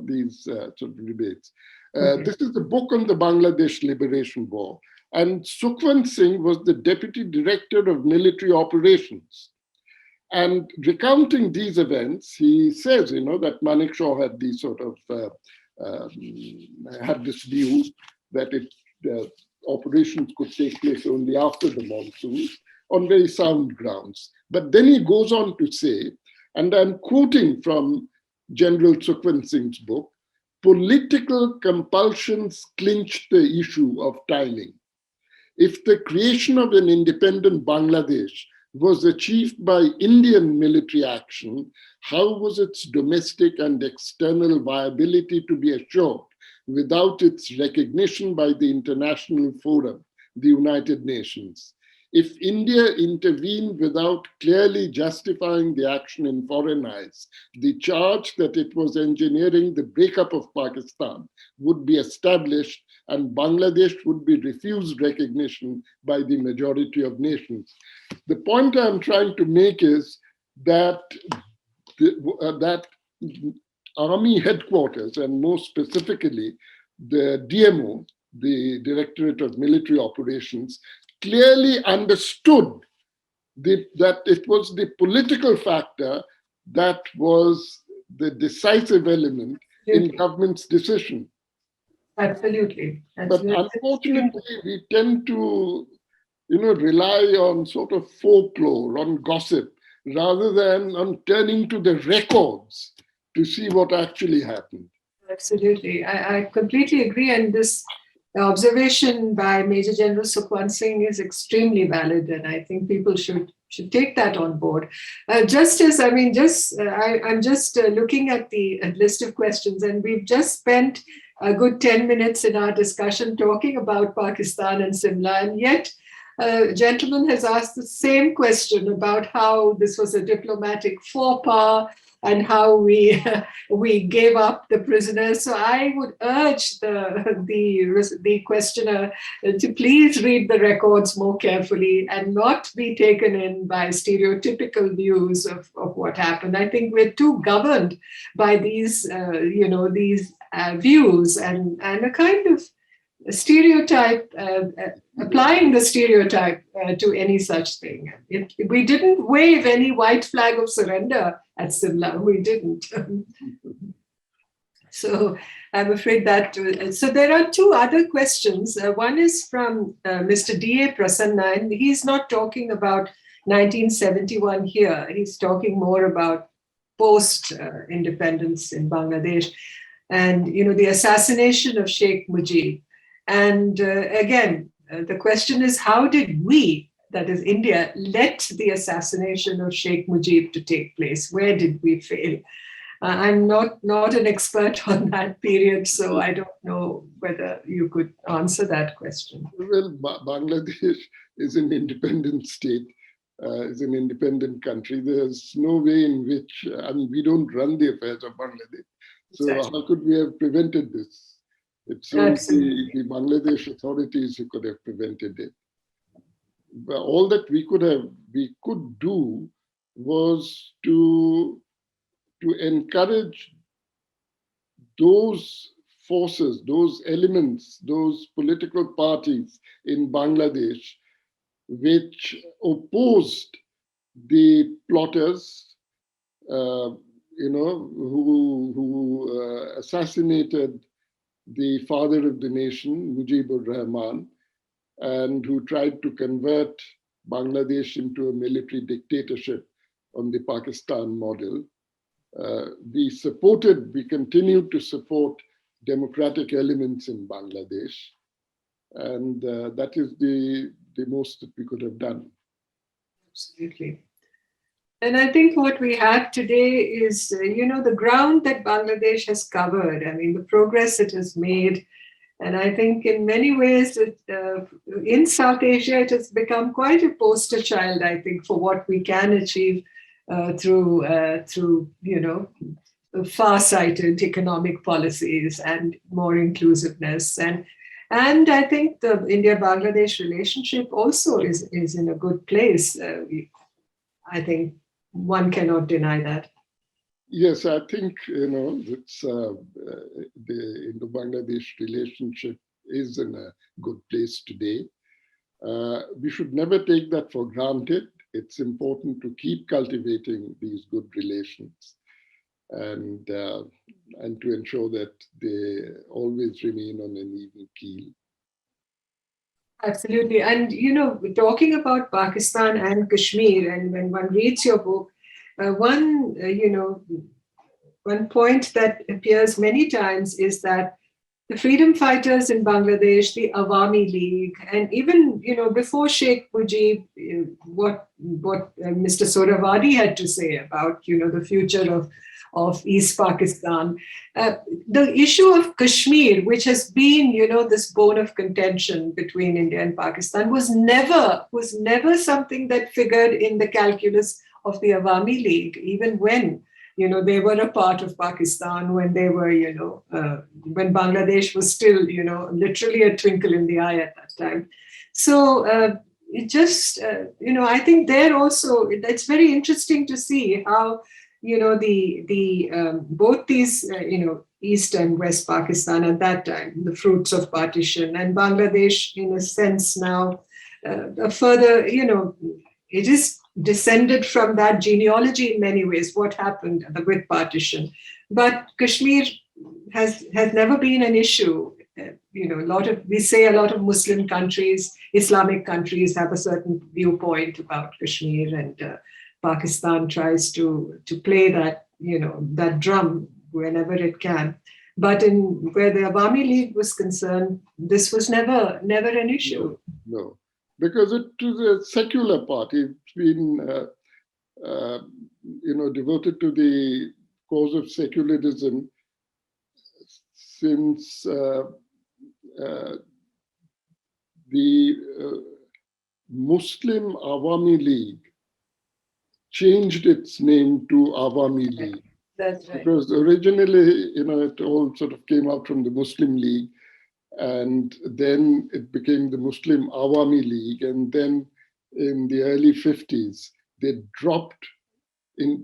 these sort of debates. This is the book on the Bangladesh Liberation War, and Sukhwant Singh was the Deputy Director of Military Operations. And recounting these events, he says, that Manikshaw had these sort of had this view that operations could take place only after the monsoons, on very sound grounds. But then he goes on to say, and I'm quoting from General Sukhwant Singh's book, political compulsions clinched the issue of timing. If the creation of an independent Bangladesh was achieved by Indian military action, how was its domestic and external viability to be assured without its recognition by the international forum, the United Nations? If India intervened without clearly justifying the action in foreign eyes, the charge that it was engineering the breakup of Pakistan would be established and Bangladesh would be refused recognition by the majority of nations. The point I'm trying to make is that that army headquarters, and more specifically the DMO, the Directorate of Military Operations, clearly understood that it was the political factor that was the decisive element in government's decision. Absolutely. But unfortunately, we tend to, rely on sort of folklore, on gossip, rather than on turning to the records to see what actually happened. Absolutely. I completely agree. And this observation by Major General Sukhwant Singh is extremely valid, and I think people should take that on board. I'm just looking at the list of questions, and we've just spent a good 10 minutes in our discussion talking about Pakistan and Simla, and yet a gentleman has asked the same question about how this was a diplomatic faux pas and how we gave up the prisoners. So I would urge the questioner to please read the records more carefully and not be taken in by stereotypical views of what happened. I think we're too governed by these views and a kind of stereotype, applying the stereotype to any such thing. We didn't wave any white flag of surrender at Simla. We didn't. So I'm afraid that, so there are two other questions. One is from Mr. D.A. Prasanna, and he's not talking about 1971 here. He's talking more about post-independence in Bangladesh and, the assassination of Sheikh Mujib. And again, the question is, how did we, that is India, let the assassination of Sheikh Mujib to take place? Where did we fail? I'm not an expert on that period, so I don't know whether you could answer that question. Well, Bangladesh is an independent state, is an independent country. There's no way in which, we don't run the affairs of Bangladesh. So Exactly. how could we have prevented this? It's only the Bangladesh authorities who could have prevented it. But all that we could do was to encourage those forces, those elements, those political parties in Bangladesh which opposed the plotters, who assassinated the father of the nation, Mujibur Rahman, and who tried to convert Bangladesh into a military dictatorship on the Pakistan model. We continued to support democratic elements in Bangladesh, and that is the most that we could have done. Absolutely. And I think what we have today is, the ground that Bangladesh has covered, the progress it has made. And I think in many ways, in South Asia, it has become quite a poster child, I think, for what we can achieve through far-sighted economic policies and more inclusiveness. And I think the India-Bangladesh relationship also is in a good place. I think one cannot deny that. Yes, I think it's the Indo-Bangladesh relationship is in a good place today. We should never take that for granted. It's important to keep cultivating these good relations and to ensure that they always remain on an even keel. Absolutely. And, talking about Pakistan and Kashmir, and when one reads your book, one point that appears many times is that the freedom fighters in Bangladesh, the Awami League, and even, before Sheikh Mujib, what Mr. Sohrawardy had to say about, the future of East Pakistan. The issue of Kashmir, which has been, this bone of contention between India and Pakistan, was never something that figured in the calculus of the Awami League, even when, they were a part of Pakistan, when they were, when Bangladesh was still, literally a twinkle in the eye at that time. So it just, I think there also, it's very interesting to see how, both these, East and West Pakistan at that time, the fruits of partition, and Bangladesh, in a sense now, further, it is descended from that genealogy in many ways, what happened with partition. But Kashmir has never been an issue. We say a lot of Muslim countries, Islamic countries have a certain viewpoint about Kashmir, and Pakistan tries to play that, that drum whenever it can. But where the Awami League was concerned, this was never an issue. No. Because it was a secular party. It's been, devoted to the cause of secularism since the Muslim Awami League changed its name to Awami League. That's right. Because originally, it all sort of came out from the Muslim League, and then it became the Muslim Awami League, and then in the early 50s, they dropped the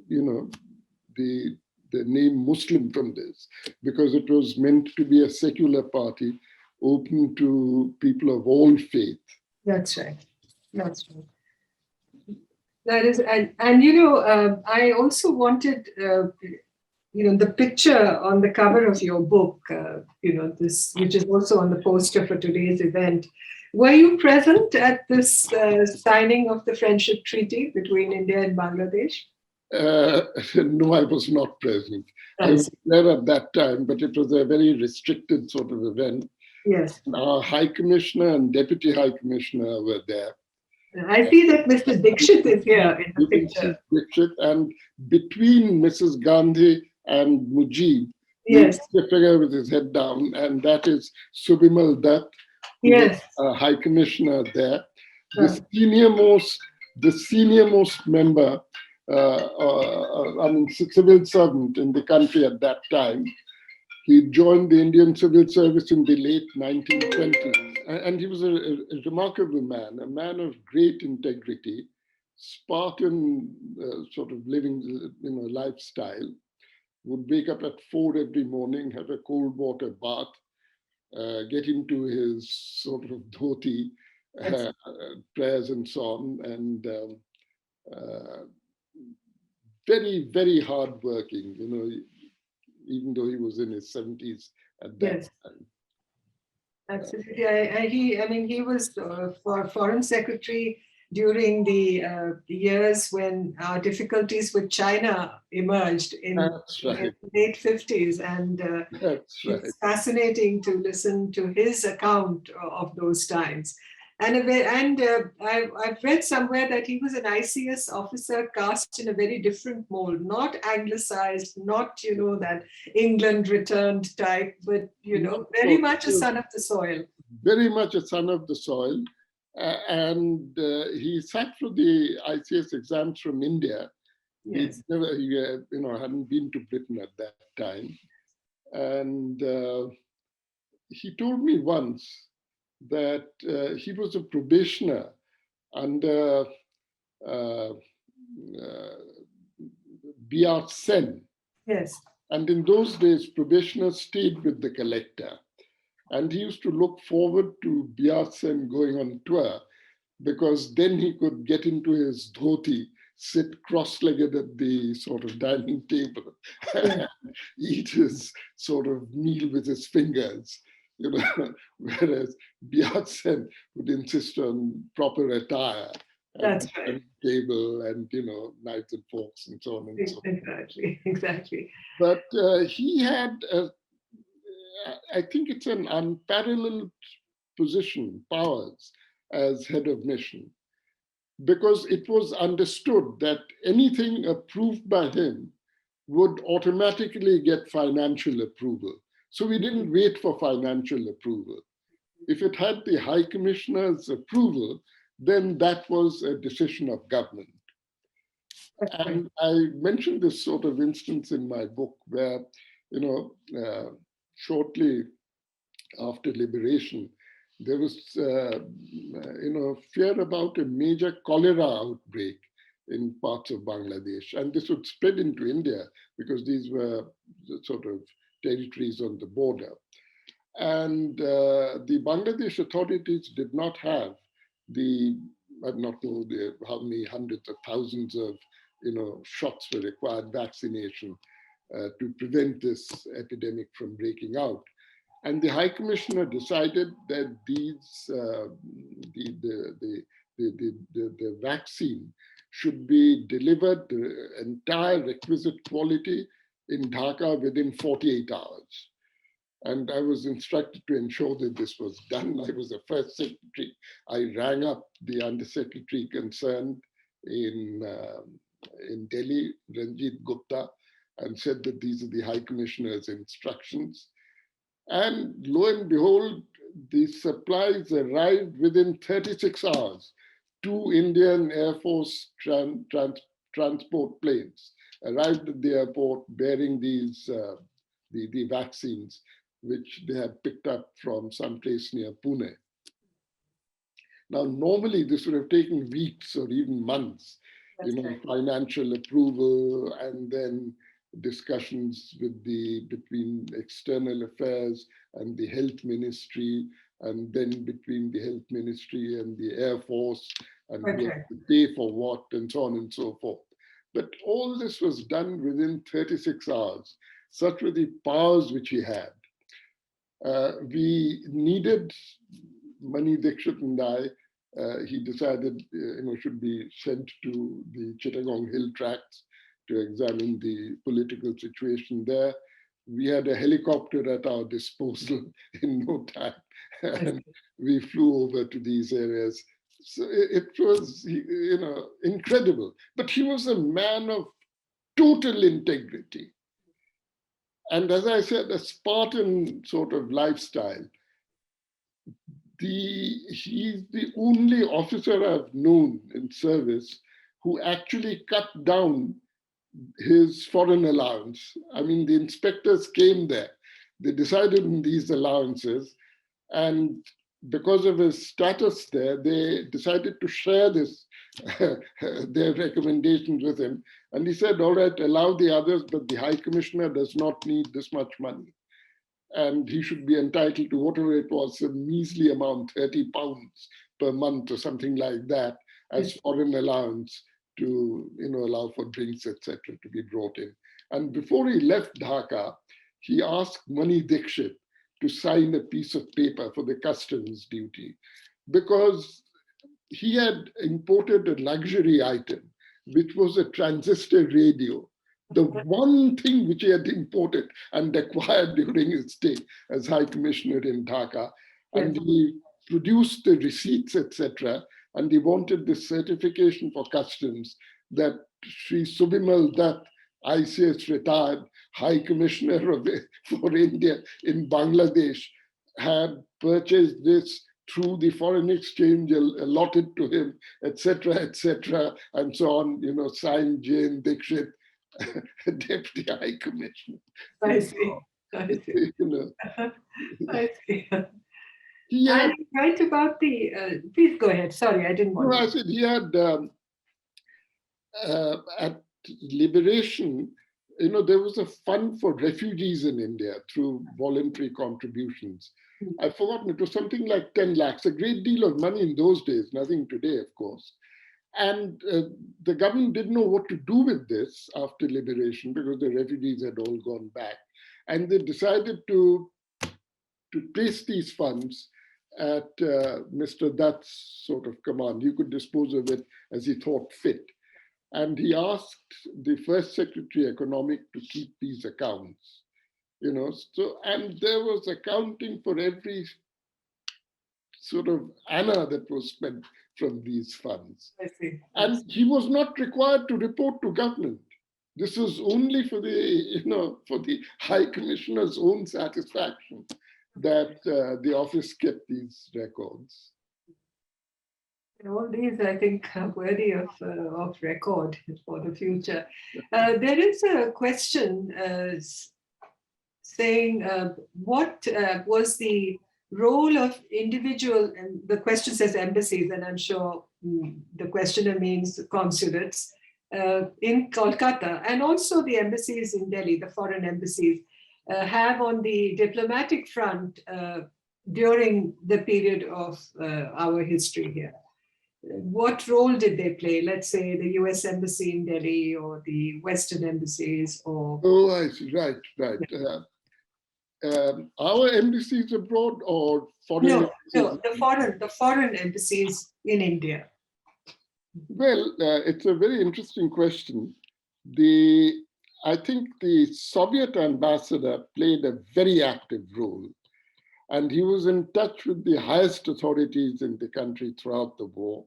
name Muslim from this, because it was meant to be a secular party open to people of all faith. That's right. That is, and I also wanted the picture on the cover of your book, this, which is also on the poster for today's event. Were you present at this signing of the friendship treaty between India and Bangladesh? No, I was not present. I was there at that time, but it was a very restricted sort of event. Yes. Our High Commissioner and Deputy High Commissioner were there. I see that Mr. Dixit is here in the picture. Dixit, and between Mrs. Gandhi and Mujib, yes, a figure with his head down, and that is Subimal Dutt, yes, High Commissioner there. The seniormost member, civil servant in the country at that time. He joined the Indian civil service in the late 1920s. And he was a remarkable man, a man of great integrity, Spartan sort of living lifestyle. Would wake up at 4 every morning, have a cold water bath, get into his sort of dhoti, prayers and so on, and very, very hardworking, even though he was in his 70s at that time. Absolutely. He was for Foreign Secretary during the years when our difficulties with China emerged in the late 50s. And it's fascinating to listen to his account of those times. And I've read somewhere that he was an ICS officer cast in a very different mold, not anglicized, not, that England returned type, but, very much a son of the soil. Very much a son of the soil. And he sat for the ICS exams from India. Yes. He hadn't been to Britain at that time. And he told me once that he was a probationer under B.R. Sen. Yes. And in those days, probationers stayed with the collector. And he used to look forward to B.R. Sen going on tour, because then he could get into his dhoti, sit cross-legged at the sort of dining table, eat his sort of meal with his fingers, whereas B.R. Sen would insist on proper attire. That's right. And table and, knives and forks and so on and so on. Exactly. But he had, I think it's an unparalleled position, powers, as head of mission, because it was understood that anything approved by him would automatically get financial approval. So we didn't wait for financial approval. If it had the High Commissioner's approval, then that was a decision of government. And I mentioned this sort of instance in my book where, shortly after liberation, there was, fear about a major cholera outbreak in parts of Bangladesh. And this would spread into India because these were the sort of territories on the border. And the Bangladesh authorities did not have I do not know how many hundreds of thousands of, shots were required, vaccination, to prevent this epidemic from breaking out. And the High Commissioner decided that the vaccine should be delivered, the entire requisite quality, in Dhaka within 48 hours. And I was instructed to ensure that this was done. I was the first secretary. I rang up the undersecretary concerned in Delhi, Ranjit Gupta, and said that these are the High Commissioner's instructions. And lo and behold, the supplies arrived within 36 hours. 2 Indian Air Force transport planes arrived at the airport bearing these the vaccines, which they had picked up from some place near Pune. Now, normally this would have taken weeks or even months, financial approval, and then discussions between external affairs and the health ministry, and then between the health ministry and the Air Force, and who to pay for what, and so on and so forth. But all this was done within 36 hours. Such were the powers which he had. We needed Mani Dixit and I. He decided, should be sent to the Chittagong Hill Tracts to examine the political situation there. We had a helicopter at our disposal in no time, and we flew over to these areas. So it was, incredible. But he was a man of total integrity. And as I said, a Spartan sort of lifestyle. He's the only officer I've known in service who actually cut down his foreign allowance. I mean, the inspectors came there. They decided on these allowances, and because of his status there, they decided to share their recommendations with him. And he said, all right, allow the others, but the High Commissioner does not need this much money. And he should be entitled to whatever it was, a measly amount, 30 pounds per month or something like that, as foreign allowance to allow for drinks, etc., to be brought in. And before he left Dhaka, he asked Mani Dixit to sign a piece of paper for the customs duty, because he had imported a luxury item, which was a transistor radio, the one thing which he had imported and acquired during his stay as High Commissioner in Dhaka. And he produced the receipts, etc. And he wanted this certification for customs that Sri Subimal Dutt, ICS retired High Commissioner for India in Bangladesh, had purchased this through the foreign exchange allotted to him, etc., and so on, signed Jane Dixit, Deputy High Commissioner. I see. I see. I see. Had, and right about the, please go ahead. Sorry, I didn't want to. I said he had, at Liberation, there was a fund for refugees in India through voluntary contributions. I've forgotten, it was something like 10 lakhs, a great deal of money in those days, nothing today, of course. And the government didn't know what to do with this after liberation because the refugees had all gone back. And they decided to place these funds at Mr. Dutt's sort of command. He could dispose of it as he thought fit. And he asked the first Secretary Economic to keep these accounts, So, and there was accounting for every sort of anna that was spent from these funds. I see. And he was not required to report to government. This was only for the, for the High Commissioner's own satisfaction that the office kept these records. All these, I think, are worthy of record for the future. There is a question saying, what was the role of individual, and the question says embassies, and I'm sure the questioner means consulates, in Kolkata, and also the embassies in Delhi, the foreign embassies, have on the diplomatic front during the period of our history here. What role did they play? Let's say the US Embassy in Delhi or the Western embassies or... Oh, I see, right. Our embassies abroad or foreign embassies? No, the foreign embassies in India. Well, it's a very interesting question. I think the Soviet ambassador played a very active role, and he was in touch with the highest authorities in the country throughout the war.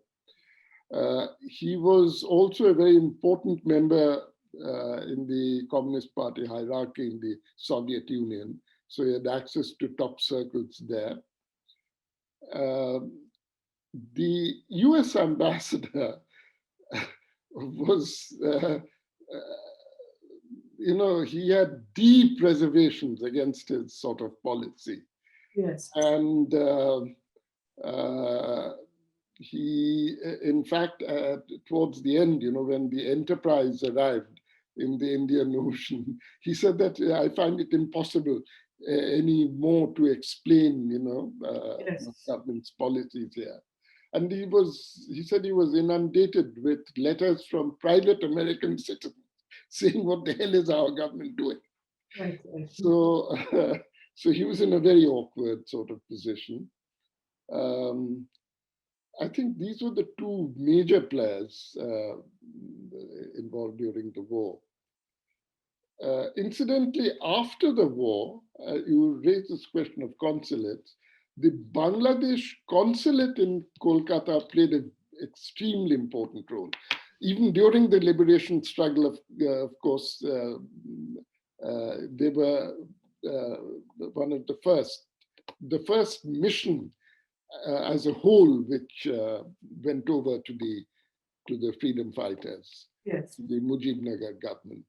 He was also a very important member in the Communist Party hierarchy in the Soviet Union, so he had access to top circles there. The US ambassador was, he had deep reservations against his sort of policy. Yes. And he, in fact, towards the end, when the Enterprise arrived in the Indian Ocean, he said that I find it impossible any more to explain, Yes. government's policies here. And he said he was inundated with letters from private American citizens saying, what the hell is our government doing? Right. So, so he was in a very awkward sort of position. I think these were the two major players involved during the war. Incidentally, after the war, you raised this question of consulates. The Bangladesh consulate in Kolkata played an extremely important role. Even during the liberation struggle, of course, they were one of the first mission as a whole, which went over to the freedom fighters, Yes. the Mujibnagar government.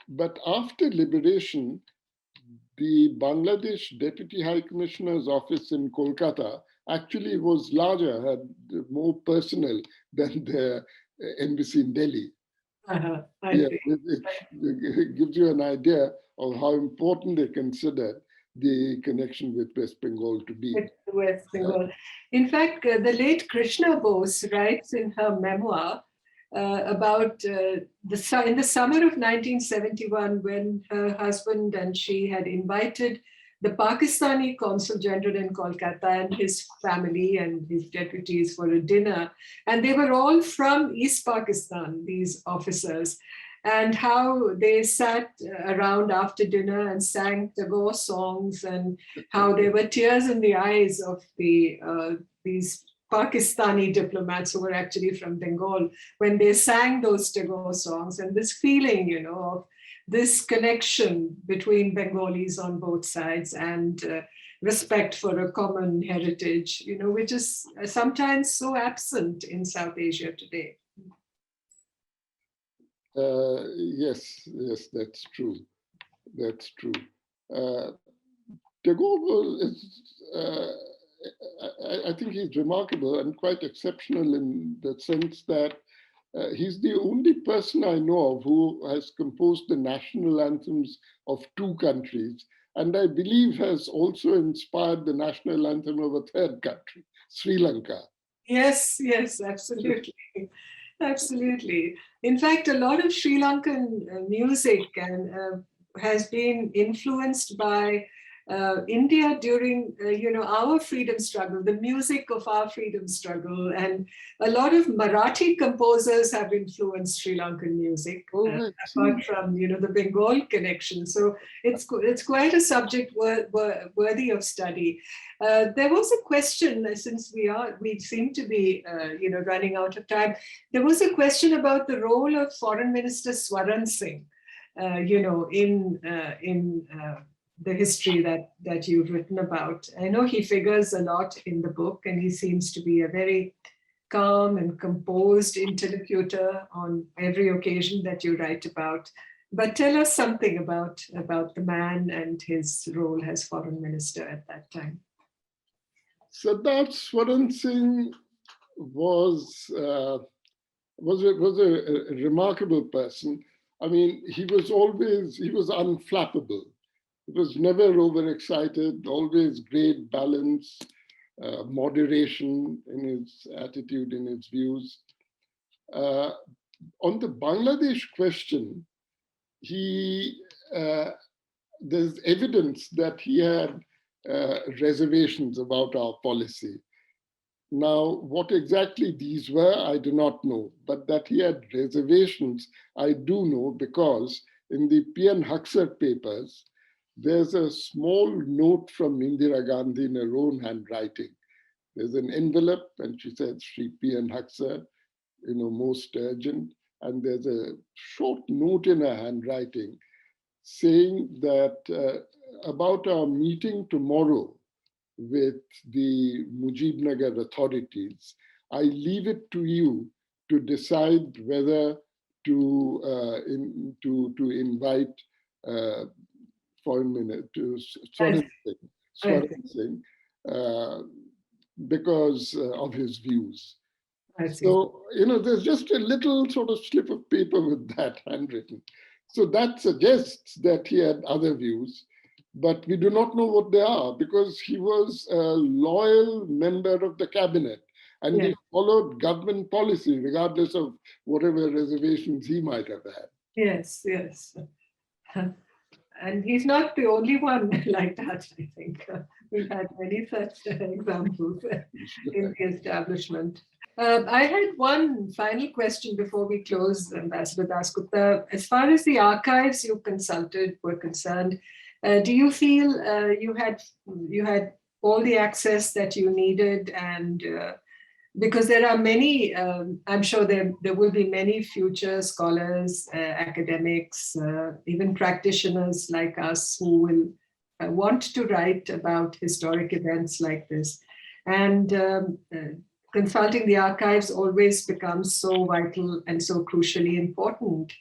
But after liberation, the Bangladesh Deputy High Commissioner's office in Kolkata actually was larger, had more personnel than the embassy in Delhi. I see. It gives you an idea of how important they considered the connection with West Bengal to be. West Bengal. In fact, the late Krishna Bose writes in her memoir about in the summer of 1971, when her husband and she had invited the Pakistani Consul General in Kolkata and his family and his deputies for a dinner. And they were all from East Pakistan, these officers, and how they sat around after dinner and sang Tagore songs, and how there were tears in the eyes of these Pakistani diplomats who were actually from Bengal when they sang those Tagore songs, and this feeling, of this connection between Bengalis on both sides and respect for a common heritage, which is sometimes so absent in South Asia today. Yes, that's true. That's true. Tagore I think he's remarkable and quite exceptional in the sense that he's the only person I know of who has composed the national anthems of two countries, and I believe has also inspired the national anthem of a third country, Sri Lanka. Yes, absolutely. Absolutely. In fact, a lot of Sri Lankan music has been influenced by India during, our freedom struggle, the music of our freedom struggle. And a lot of Marathi composers have influenced Sri Lankan music, apart from, the Bengal connection. So it's quite a subject worthy of study. There was a question, since we seem to be, running out of time. There was a question about the role of Foreign Minister Swaran Singh, in the history that you've written about. I know he figures a lot in the book, and he seems to be a very calm and composed interlocutor on every occasion that you write about. But tell us something about the man and his role as foreign minister at that time. Sardar Swaran Singh was a remarkable person. I mean, he was unflappable. He was never overexcited, always great balance, moderation in his attitude, in his views. On the Bangladesh question, there's evidence that he had reservations about our policy. Now, what exactly these were, I do not know, but that he had reservations, I do know, because in the P.N. Huxer papers, there's a small note from Indira Gandhi in her own handwriting. There's an envelope, and she says, Shri P.N. Huxer, most urgent. And there's a short note in her handwriting saying that about our meeting tomorrow with the Mujibnagar authorities, I leave it to you to decide whether to invite Foreign Minister to Swaran Singh because of his views. So, there's just a little sort of slip of paper with that handwritten. So that suggests that he had other views. but we do not know what they are because he was a loyal member of the cabinet and Yeah. he followed government policy regardless of whatever reservations he might have had. Yes, yes. And he's not the only one like that, I think. We've had many such examples in the establishment. I had one final question before we close, Ambassador Dasgupta. As far as the archives you consulted were concerned, do you feel you had all the access that you needed? And because there are many, I'm sure there will be many future scholars, academics, even practitioners like us who will want to write about historic events like this. And consulting the archives always becomes so vital and so crucially important.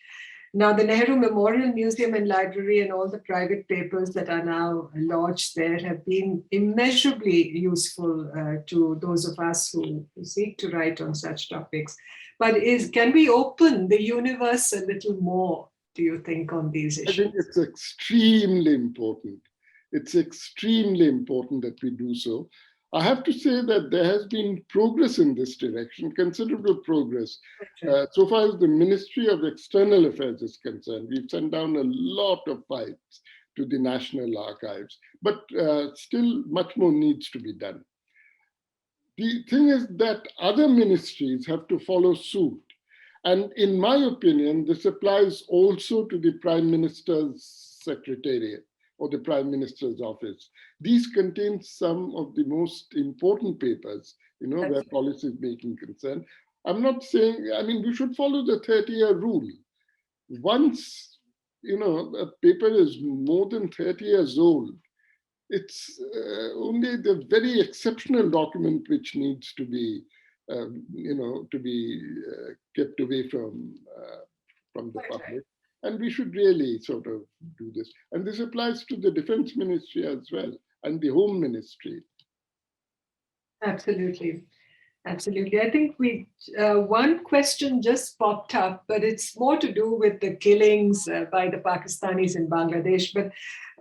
Now, the Nehru Memorial Museum and Library and all the private papers that are now lodged there have been immeasurably useful to those of us who seek to write on such topics. But can we open the universe a little more, do you think, on these issues? I think it's extremely important. It's extremely important that we do so. I have to say that there has been progress in this direction, considerable progress. So far as the Ministry of External Affairs is concerned, we've sent down a lot of files to the National Archives, but still much more needs to be done. The thing is that other ministries have to follow suit. And in my opinion, this applies also to the Prime Minister's Secretariat or the Prime Minister's office. These contain some of the most important papers, where policy making concerned. I'm not saying, we should follow the 30-year rule. Once, a paper is more than 30 years old, it's only the very exceptional document which needs to be, kept away from the public. And we should really sort of do this. And this applies to the Defense Ministry as well, and the Home Ministry. Absolutely. Absolutely. I think one question just popped up, but it's more to do with the killings by the Pakistanis in Bangladesh. But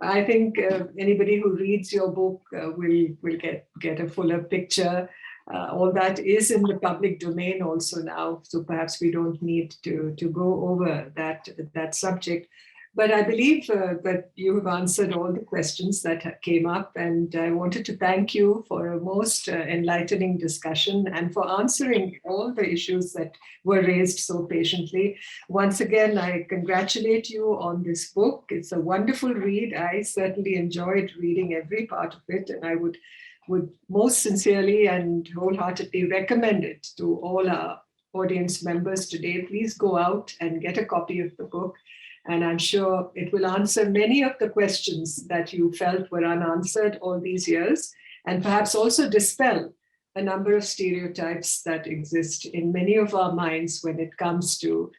I think anybody who reads your book will get a fuller picture. All that is in the public domain also now, so perhaps we don't need to go over that subject. But I believe that you have answered all the questions that came up, and I wanted to thank you for a most enlightening discussion and for answering all the issues that were raised so patiently. Once again, I congratulate you on this book. It's a wonderful read. I certainly enjoyed reading every part of it, and I would most sincerely and wholeheartedly recommend it to all our audience members today. Please go out and get a copy of the book. And I'm sure it will answer many of the questions that you felt were unanswered all these years, and perhaps also dispel a number of stereotypes that exist in many of our minds when it comes to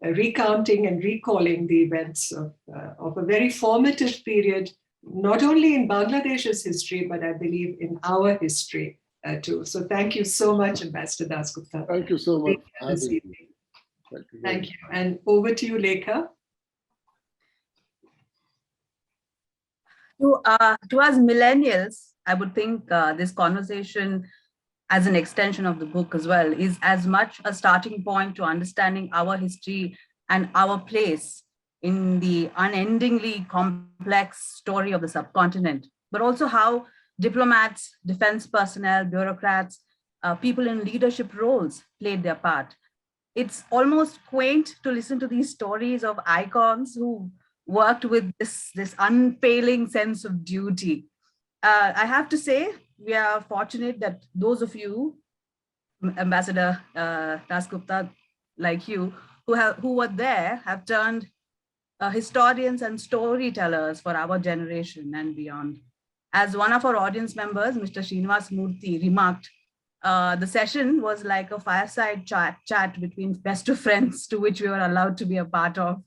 recounting and recalling the events of a very formative period, not only in Bangladesh's history, but I believe in our history too. So thank you so much, Ambassador Dasgupta. Thank you so much. Thank you. And over to you, Lekha. To us millennials, I would think this conversation as an extension of the book as well is as much a starting point to understanding our history and our place in the unendingly complex story of the subcontinent, but also how diplomats, defense personnel, bureaucrats, people in leadership roles played their part. It's almost quaint to listen to these stories of icons who worked with this unfailing sense of duty. I have to say, we are fortunate that those of you, Ambassador Dasgupta, like you, who were there, have turned historians and storytellers for our generation and beyond. As one of our audience members, Mr. Srinivas Murthy, remarked, the session was like a fireside chat between best of friends to which we were allowed to be a part of.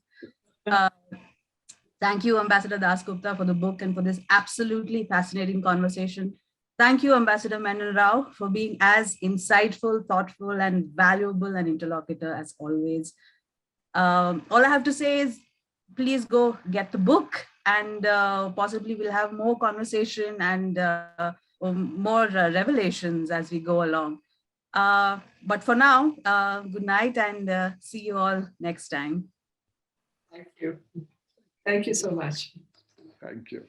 Thank you, Ambassador Dasgupta, for the book and for this absolutely fascinating conversation. Thank you, Ambassador Menon Rao, for being as insightful, thoughtful, and valuable an interlocutor as always. All I have to say is, please go get the book and possibly we'll have more conversation and more revelations as we go along. But for now, good night and see you all next time. Thank you. Thank you so much. Thank you.